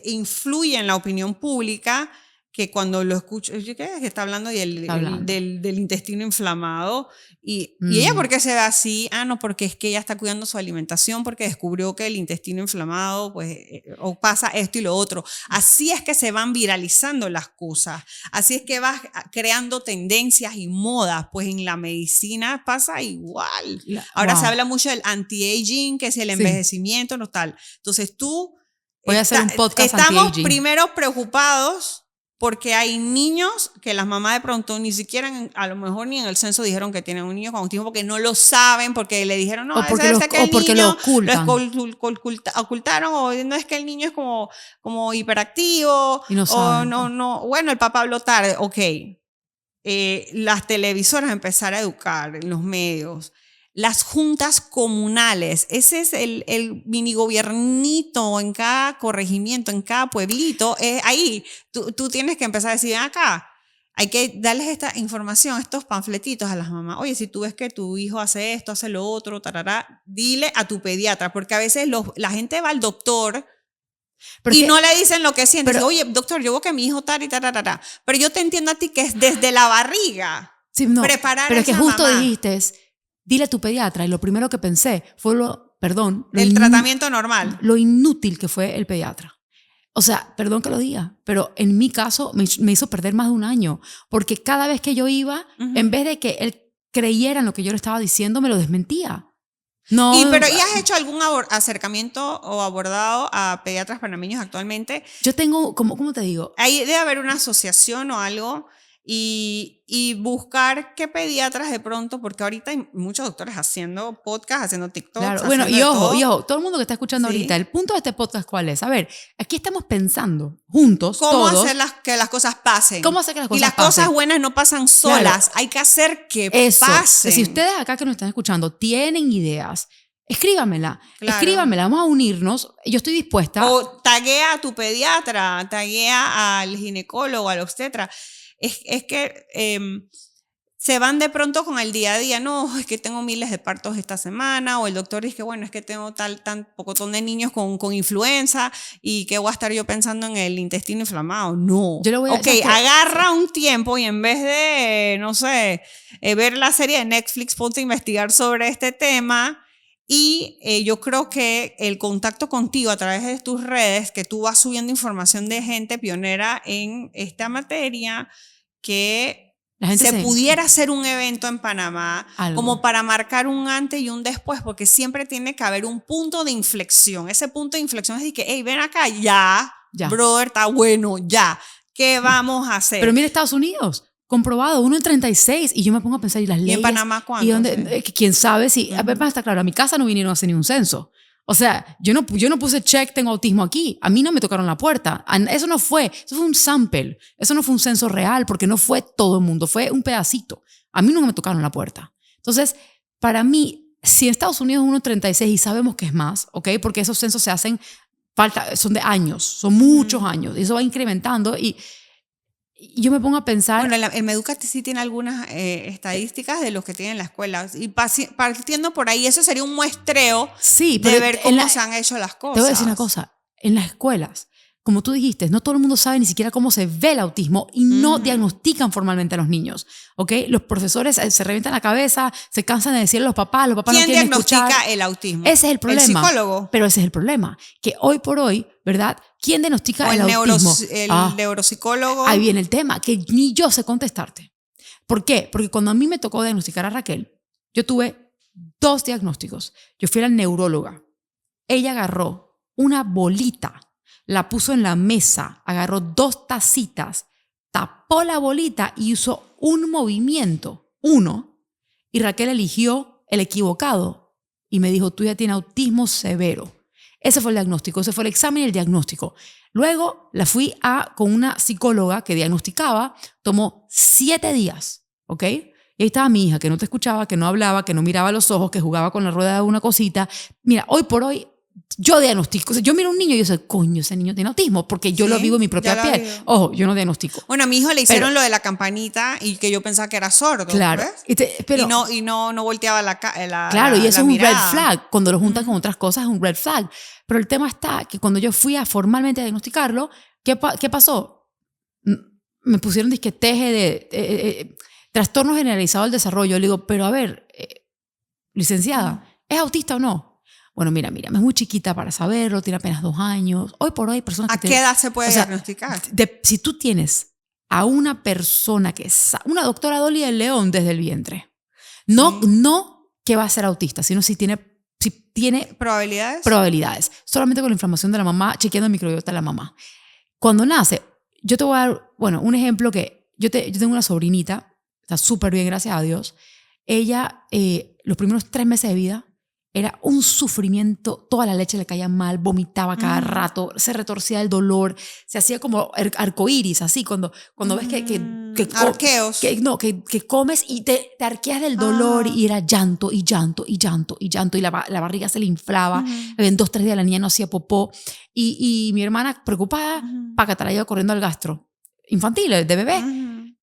influye en la opinión pública, que cuando lo escucho, ¿qué está hablando? Del intestino inflamado. ¿Y ella por qué se ve así? Ah, no, porque es que ella está cuidando su alimentación, porque descubrió que el intestino inflamado, pues, o pasa esto y lo otro. Así es que se van viralizando las cosas. Así es que vas creando tendencias y modas. Pues en la medicina pasa igual. Ahora se habla mucho del anti-aging, que es el envejecimiento, no tal. Entonces tú... Voy a hacer un podcast estamos anti-aging. Primero preocupados porque hay niños que las mamás de pronto ni siquiera, a lo mejor ni en el censo dijeron que tienen un niño con autismo porque no lo saben, porque le dijeron, no, porque lo ocultan. Ocultaron, o no es que el niño es como hiperactivo, y no saben, o no, bueno, el papá habló tarde, ok. Las televisoras empezaron a educar en los medios. Las juntas comunales, ese es el mini gobiernito en cada corregimiento, en cada pueblito. Ahí tú tienes que empezar a decir, acá hay que darles esta información, estos panfletitos a las mamás. Oye, si tú ves que tu hijo hace esto, hace lo otro, tarará, dile a tu pediatra, porque a veces la gente va al doctor y no le dicen lo que siente. Oye, doctor, yo veo que mi hijo tal y tarará, pero yo te entiendo a ti que es desde la barriga. Sí, no, preparar pero es que justo mamá. Dijiste, dile a tu pediatra, y lo primero que pensé fue el tratamiento normal. Lo inútil que fue el pediatra. O sea, perdón que lo diga, pero en mi caso me hizo perder más de un año, porque cada vez que yo iba, en vez de que él creyera en lo que yo le estaba diciendo, me lo desmentía. No. Pero ¿y has hecho algún acercamiento o abordado a pediatras panameños actualmente? Yo tengo, ¿cómo te digo? Ahí debe haber una asociación o algo y buscar qué pediatras de pronto, porque ahorita hay muchos doctores haciendo podcasts, haciendo TikToks. Claro. Bueno, y ojo, todo el mundo que está escuchando ahorita, el punto de este podcast, ¿cuál es? A ver, aquí estamos pensando juntos, ¿Cómo todos, hacer que las cosas pasen? ¿Cómo hacer que las cosas pasen? Y las cosas buenas no pasan solas, hay que hacer que pasen. Si ustedes acá que nos están escuchando tienen ideas, escríbamela, vamos a unirnos, yo estoy dispuesta. O taguea a tu pediatra, taguea al ginecólogo, al obstetra. Es que se van de pronto con el día a día, no, es que tengo miles de partos esta semana, o el doctor dice que bueno, es que tengo tan pocotón de niños con influenza y que voy a estar yo pensando en el intestino inflamado. No. Yo le voy a agarra un tiempo y en vez de, no sé, ver la serie de Netflix, ponte a investigar sobre este tema. Y yo creo que el contacto contigo a través de tus redes, que tú vas subiendo información de gente pionera en esta materia, que La gente se pudiera hacer un evento en Panamá Algo. como para marcar un antes y un después, porque siempre tiene que haber un punto de inflexión. Ese punto de inflexión es de que, hey, ven acá, ya, brother, está bueno, ya. ¿Qué vamos a hacer? Pero mira Estados Unidos, comprobado, 1 en 36, y yo me pongo a pensar, ¿y las leyes? ¿Y en Panamá cuánto? ¿Y dónde? Sí. ¿Quién sabe si? Está claro, a mi casa no vinieron a hacer ni un censo. O sea, yo no puse check, tengo autismo aquí. A mí no me tocaron la puerta. Eso fue un sample. Eso no fue un censo real porque no fue todo el mundo, fue un pedacito. A mí no me tocaron la puerta. Entonces, para mí, si en Estados Unidos es 1,36 y sabemos que es más, ¿ok? Porque esos censos se hacen, son de años, son muchos años. Y eso va incrementando y yo me pongo a pensar... Bueno, el Meduca sí tiene algunas estadísticas de los que tienen la escuela. Y partiendo por ahí, eso sería un muestreo de ver cómo se han hecho las cosas. Te voy a decir una cosa. En las escuelas, como tú dijiste, no todo el mundo sabe ni siquiera cómo se ve el autismo y no diagnostican formalmente a los niños. ¿Ok? Los profesores se revientan la cabeza, se cansan de decirle a los papás no quieren escuchar. ¿Quién diagnostica el autismo? Ese es el problema. El psicólogo. Pero ese es el problema. Que hoy por hoy, ¿verdad? ¿Quién diagnostica el autismo? El neuropsicólogo. Ahí viene el tema, que ni yo sé contestarte. ¿Por qué? Porque cuando a mí me tocó diagnosticar a Raquel, yo tuve 2 diagnósticos. Yo fui a la neuróloga. Ella agarró una bolita, la puso en la mesa, agarró 2 tacitas, tapó la bolita y hizo un movimiento, y Raquel eligió el equivocado y me dijo, tú ya tienes autismo severo. Ese fue el diagnóstico, ese fue el examen y el diagnóstico. Luego la fui con una psicóloga que diagnosticaba, tomó 7 días, ¿ok? Y ahí estaba mi hija, que no te escuchaba, que no hablaba, que no miraba a los ojos, que jugaba con la rueda de una cosita. Mira, hoy por hoy, yo diagnostico. O sea, yo miro a un niño y yo sé, coño, ese niño tiene autismo, porque yo lo vivo en mi propia piel. Ojo, yo no diagnostico. Bueno, a mi hijo le hicieron lo de la campanita y que yo pensaba que era sordo. Claro. ¿Ves? Y no volteaba la claro, y eso es un red flag. Cuando lo juntan con otras cosas es un red flag. Pero el tema está que cuando yo fui a formalmente diagnosticarlo, ¿qué pasó? Me pusieron disqueteje de trastorno generalizado del desarrollo. Le digo, pero a ver, licenciada, ¿es autista o no? Bueno, mira, es muy chiquita para saberlo, tiene apenas 2 años. Hoy por hoy, personas ¿A qué edad se puede diagnosticar? Si tú tienes a una persona que es una doctora Dolly del León desde el vientre, no que va a ser autista, sino si tiene probabilidades. Solamente con la inflamación de la mamá, chequeando el microbiota de la mamá. Cuando nace, yo te voy a dar, un ejemplo que yo tengo una sobrinita, está súper bien, gracias a Dios. Ella, los primeros 3 meses de vida, era un sufrimiento, toda la leche le caía mal, vomitaba cada rato, se retorcía el dolor, se hacía como arcoíris, así, cuando ves arqueos. Que comes y te arqueas del dolor y era llanto y llanto y llanto y llanto y la barriga se le inflaba, en 2, 3 días la niña no hacía popó y mi hermana preocupada, para que la lleva corriendo al gastro infantil, de bebé.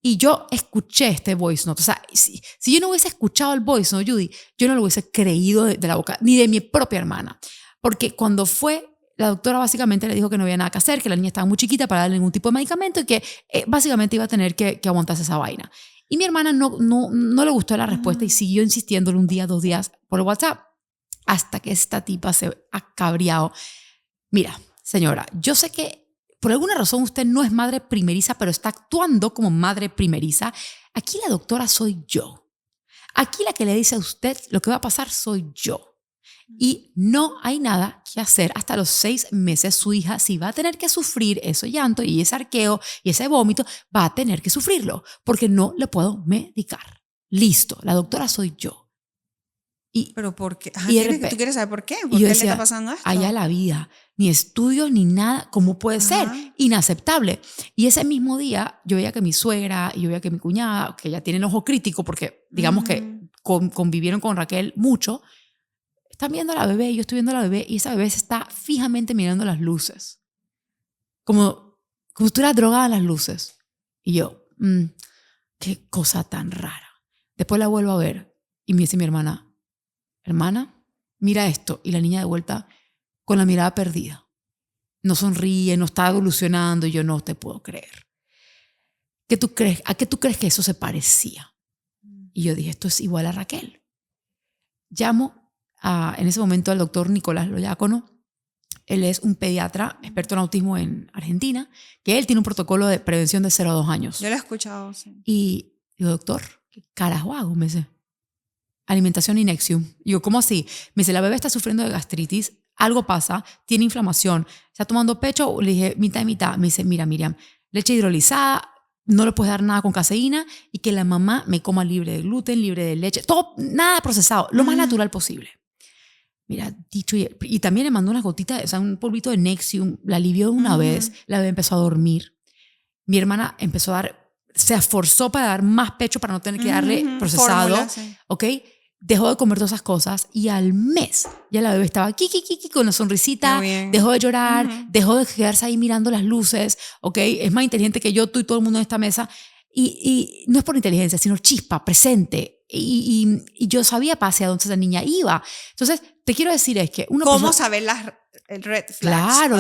Y yo escuché este voice note. O sea, si yo no hubiese escuchado el voice note, Judy, yo no lo hubiese creído de la boca, ni de mi propia hermana. Porque cuando fue, la doctora básicamente le dijo que no había nada que hacer, que la niña estaba muy chiquita para darle ningún tipo de medicamento y que básicamente iba a tener que aguantarse esa vaina. Y mi hermana no le gustó la respuesta y siguió insistiéndole 1 día, 2 días por WhatsApp, hasta que esta tipa se ha cabreado. Mira, señora, yo sé que por alguna razón usted no es madre primeriza, pero está actuando como madre primeriza. Aquí la doctora soy yo. Aquí la que le dice a usted lo que va a pasar soy yo. Y no hay nada que hacer hasta los 6 meses. Su hija, si va a tener que sufrir ese llanto y ese arqueo y ese vómito, va a tener que sufrirlo porque no le puedo medicar. Listo, la doctora soy yo. ¿Pero por qué? ¿Tú quieres saber por qué? ¿Por qué le está pasando esto? Allá la vida, ni estudios ni nada, ¿cómo puede ser? Inaceptable. Y ese mismo día yo veía que mi suegra y yo veía que mi cuñada, que ya tienen ojo crítico porque digamos que convivieron con Raquel mucho, están viendo a la bebé y yo estoy viendo a la bebé y esa bebé se está fijamente mirando las luces. Como si estuviera drogada en las luces. Y yo, qué cosa tan rara. Después la vuelvo a ver y me dice mi hermana, mira esto. Y la niña de vuelta con la mirada perdida. No sonríe, no está evolucionando. Y yo no te puedo creer. ¿A qué tú crees que eso se parecía? Y yo dije, esto es igual a Raquel. Llamo en ese momento al doctor Nicolás Loyácono. Él es un pediatra experto en autismo en Argentina, que él tiene un protocolo de prevención de 0 a 2 años. Yo lo he escuchado, sí. Y Digo, doctor, ¿qué carajo hago? Me dice, alimentación y Nexium. Digo, ¿cómo así? Me dice, la bebé está sufriendo de gastritis, algo pasa, tiene inflamación, está tomando pecho. Le dije, mitad y mitad. Me dice, mira, Miriam, leche hidrolizada, no le puedes dar nada con caseína y que la mamá me coma libre de gluten, libre de leche, todo, nada procesado, lo más natural posible. Mira, dicho y también le mandó unas gotitas, o sea, un polvito de Nexium, la alivió de una vez, la bebé empezó a dormir. Mi hermana empezó a dar, se esforzó para dar más pecho para no tener que darle procesado, Fórmula, sí. ¿ok? Dejó de comer todas esas cosas y al mes ya la bebé estaba kiki con una sonrisita, dejó de llorar, dejó de quedarse ahí mirando las luces, ¿ok? Es más inteligente que yo, tú y todo el mundo en esta mesa. Y no es por inteligencia, sino chispa, presente. Y yo sabía hacia dónde esa niña iba. Entonces, te quiero decir es que uno... ¿Cómo saber las red flags? Claro,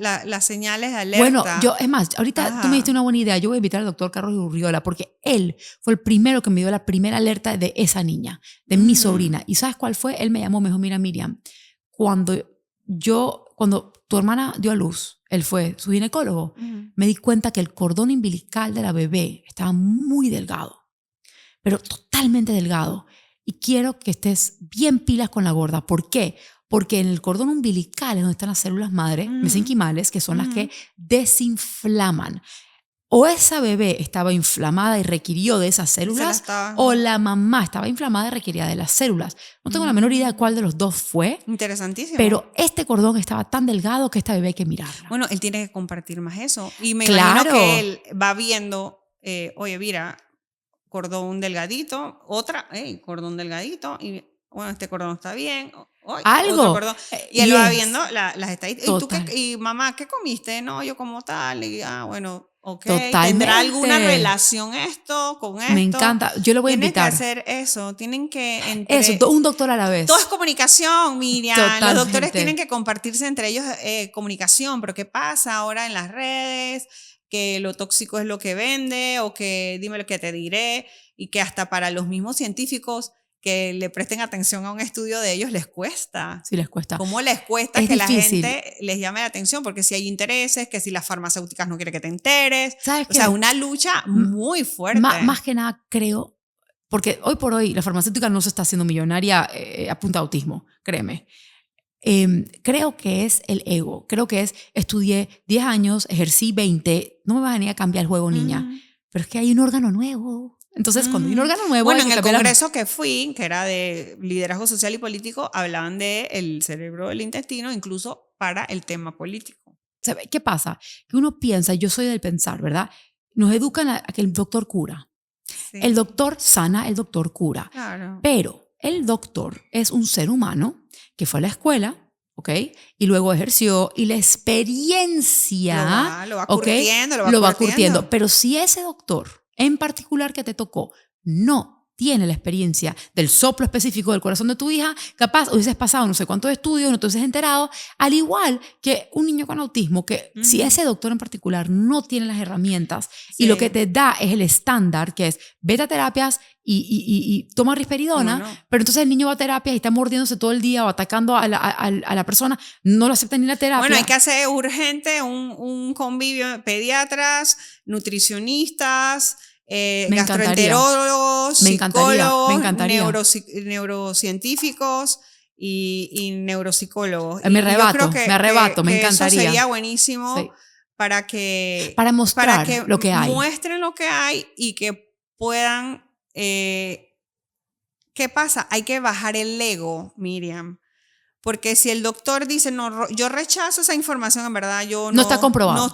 las señales de alerta. Bueno, es más, ahorita tú me diste una buena idea. Yo voy a invitar al doctor Carlos Urriola porque él fue el primero que me dio la primera alerta de esa niña, de mi sobrina. ¿Y sabes cuál fue? Él me llamó, me dijo, mira, Miriam, cuando tu hermana dio a luz, él fue su ginecólogo, me di cuenta que el cordón umbilical de la bebé estaba muy delgado, pero totalmente delgado. Y quiero que estés bien pilas con la gorda. ¿Por qué? Porque en el cordón umbilical es donde están las células madre, mesenquimales, que son las que desinflaman. O esa bebé estaba inflamada y requirió de esas células, o la mamá estaba inflamada y requería de las células. No tengo la menor idea de cuál de los dos fue. Interesantísimo. Pero este cordón estaba tan delgado que esta bebé hay que mirarla. Bueno, él tiene que compartir más eso. Y me imagino que él va viendo, oye, mira, cordón delgadito, cordón delgadito, y bueno, este cordón está bien. Algo. Y él va viendo las estadísticas. ¿Y mamá, qué comiste? No, yo como tal. Y bueno, ok. Totalmente. ¿Tendrá alguna relación esto con esto? Me encanta. Yo lo voy a invitar. Tienen que hacer eso. Tienen que... Eso, un doctor a la vez. Todo es comunicación, Miriam. Totalmente. Los doctores tienen que compartirse entre ellos comunicación. Pero ¿qué pasa ahora en las redes? Que lo tóxico es lo que vende, o que dime lo que te diré, y que hasta para los mismos científicos que le presten atención a un estudio de ellos les cuesta. Sí, les cuesta. ¿Cómo les cuesta es que difícil. La gente les llame la atención? Porque si hay intereses, que si las farmacéuticas no quieren que te enteres. ¿Sabes o sea, una lucha muy fuerte. Más que nada creo, porque hoy por hoy la farmacéutica no se está haciendo millonaria a punta de autismo, créeme. Creo que es el ego. Creo que es, estudié 10 años, ejercí 20, no me vas a venir a cambiar el juego, niña. Pero es que hay un órgano nuevo. Entonces, cuando hay un órgano nuevo... Bueno, en el congreso que fui, que era de liderazgo social y político, hablaban del cerebro del intestino, incluso para el tema político. ¿Sabe qué pasa? Que uno piensa, yo soy del pensar, ¿verdad? Nos educan a que el doctor cura. Sí. El doctor sana, el doctor cura. Claro. Pero el doctor es un ser humano que fue a la escuela, ¿ok? Y luego ejerció, y la experiencia... Lo va curtiendo. Pero si ese doctor en particular que te tocó no tiene la experiencia del soplo específico del corazón de tu hija, capaz hubieses pasado no sé cuántos estudios, no te hubieses enterado, al igual que un niño con autismo, que si ese doctor en particular no tiene las herramientas y lo que te da es el estándar, que es beta terapias y toma risperidona, pero entonces el niño va a terapia y está mordiéndose todo el día o atacando a la persona, no lo acepta ni la terapia. Bueno, hay que hacer urgente un convivio, pediatras, nutricionistas, gastroenterólogos, psicólogos, neurocientíficos y neuropsicólogos. Me arrebato, me encantaría. Eso sería buenísimo, sí, para mostrar lo que hay. Muestren lo que hay y que puedan... ¿qué pasa? Hay que bajar el ego, Miriam. Porque si el doctor dice, no, yo rechazo esa información, en verdad, no está comprobado. No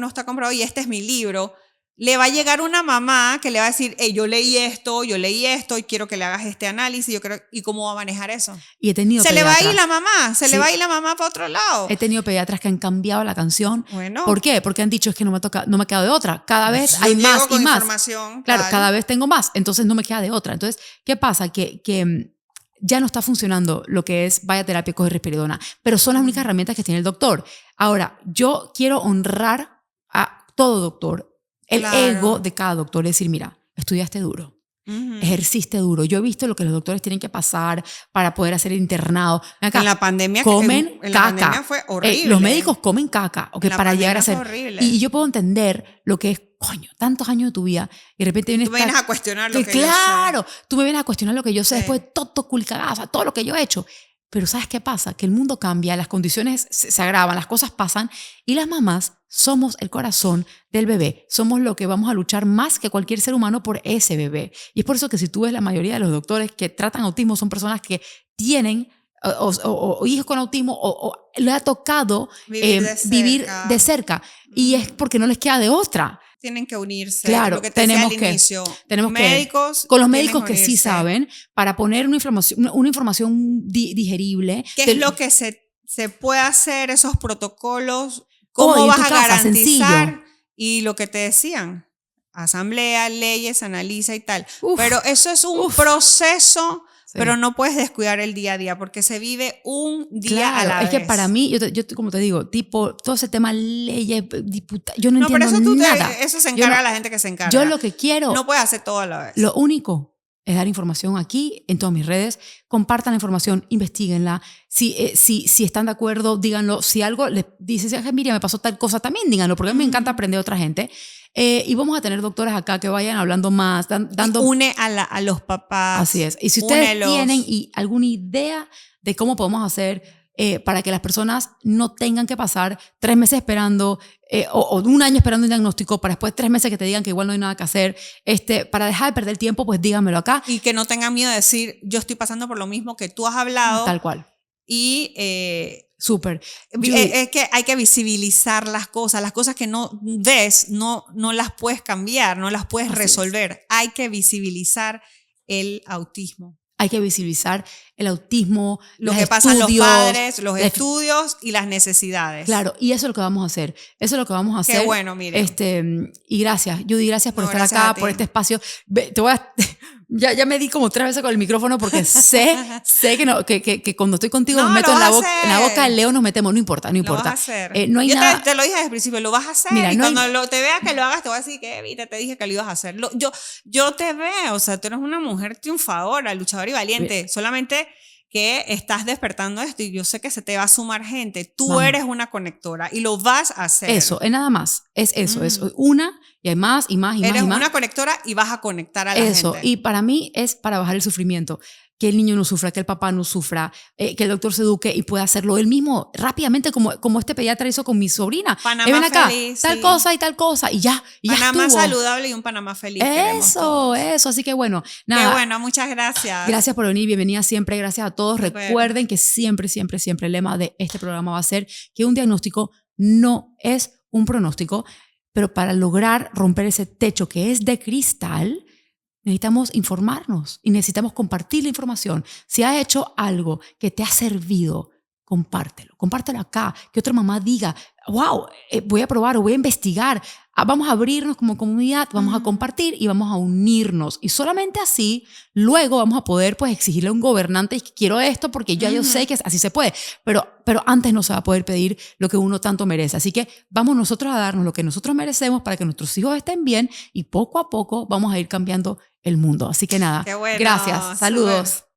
está comprobado y este es mi libro, le va a llegar una mamá que le va a decir, hey, yo leí esto y quiero que le hagas este análisis, ¿y cómo va a manejar eso? Y he tenido le va a ir la mamá, le va a ir la mamá para otro lado. He tenido pediatras que han cambiado la canción. Bueno. ¿Por qué? Porque han dicho, es que no me queda de otra. Cada vez hay más y más. Claro, cada vez tengo más, entonces no me queda de otra. Entonces, ¿qué pasa? Que ya no está funcionando lo que es vaya terapia, coge risperidona, pero son las únicas herramientas que tiene el doctor. Ahora, yo quiero honrar a todo doctor. El ego de cada doctor es decir, mira, estudiaste duro, Ejerciste duro. Yo he visto lo que los doctores tienen que pasar para poder hacer internado. Acá, en la pandemia comen en caca. La pandemia fue horrible. Los médicos comen caca, okay, para llegar a ser. Horrible. Y yo puedo entender lo que es, coño, tantos años de tu vida y de repente tú vienes a cuestionar lo que claro, yo sé. tú me vienes a cuestionar lo que yo sé después de todo culcagado, o sea, todo lo que yo he hecho. Pero ¿sabes qué pasa? Que el mundo cambia, las condiciones se agravan, las cosas pasan y las mamás somos el corazón del bebé. Somos lo que vamos a luchar más que cualquier ser humano por ese bebé. Y es por eso que si tú ves la mayoría de los doctores que tratan autismo son personas que tienen o hijos con autismo o le ha tocado vivir de cerca. Y es porque no les queda de otra. Tienen que unirse. Claro, lo que te tenemos decía al inicio. Tenemos médicos que, con los médicos que sí saben, para poner una información digerible. ¿Qué es lo que se puede hacer, esos protocolos? ¿Cómo vas a garantizar? Sencillo. Y lo que te decían, asamblea, leyes, analiza y tal. Pero eso es un proceso. Sí. Pero no puedes descuidar el día a día porque se vive un día a la vez. Es que para mí, yo como te digo, tipo, todo ese tema leyes, yo no entiendo pero eso nada. Eso se encarga la gente que se encarga. Yo lo que quiero... No puedes hacer todo a la vez. Lo único es dar información aquí, en todas mis redes. Compartan la información, investiguenla. Si están de acuerdo, díganlo. Si algo les dice, Miriam, me pasó tal cosa, también díganlo, porque a mí me encanta aprender de otra gente. Y vamos a tener doctores acá que vayan hablando más, dando... Une a los papás. Así es. Y si ustedes tienen alguna idea de cómo podemos hacer para que las personas no tengan que pasar 3 meses esperando o 1 año esperando un diagnóstico para después 3 meses que te digan que igual no hay nada que hacer, para dejar de perder tiempo, pues díganmelo acá. Y que no tengan miedo de decir, yo estoy pasando por lo mismo que tú has hablado. Tal cual. Y... súper. Es que hay que visibilizar las cosas que no ves, no las puedes cambiar, no las puedes resolver. Hay que visibilizar el autismo. Hay que visibilizar el autismo, lo que pasan los padres, los estudios y las necesidades. Claro, y eso es lo que vamos a hacer. Eso es lo que vamos a hacer. Qué bueno, mire. Y gracias, Judy, gracias por estar acá, por este espacio. Te voy a... Ya me di como 3 veces con el micrófono porque sé que cuando estoy contigo nos meto en la boca del león, nos metemos, no importa. Lo vas a hacer. No hay yo nada. Te lo dije desde el principio, lo vas a hacer. Mira, y cuando te vea que lo hagas, te voy a decir que Evita, te dije que lo ibas a hacer. Yo te veo, o sea, tú eres una mujer triunfadora, luchadora y valiente. Solamente que estás despertando esto y yo sé que se te va a sumar gente. Tú eres una conectora y lo vas a hacer. Eso, es nada más. Es eso, es una y hay más y más y eres más y más. Eres una conectora y vas a conectar a la gente. Eso, y para mí es para bajar el sufrimiento. Que el niño no sufra, que el papá no sufra, que el doctor se eduque y pueda hacerlo él mismo rápidamente como este pediatra hizo con mi sobrina. Panamá ven acá, feliz, tal cosa y tal cosa y ya Panamá estuvo. Saludable y un Panamá feliz. Eso, así que bueno. Nada, qué bueno, muchas gracias. Gracias por venir, bienvenida siempre, gracias a todos. Super. Recuerden que siempre el lema de este programa va a ser que un diagnóstico no es un pronóstico, pero para lograr romper ese techo que es de cristal, necesitamos informarnos y necesitamos compartir la información. Si has hecho algo que te ha servido, compártelo acá, que otra mamá diga, wow, voy a probar o voy a investigar, vamos a abrirnos como comunidad, vamos a compartir y vamos a unirnos. Y solamente así, luego vamos a poder pues exigirle a un gobernante que quiero esto porque ya yo sé que así se puede, pero antes no se va a poder pedir lo que uno tanto merece. Así que vamos nosotros a darnos lo que nosotros merecemos para que nuestros hijos estén bien y poco a poco vamos a ir cambiando el mundo. Así que nada, qué bueno, gracias, saludos. Super.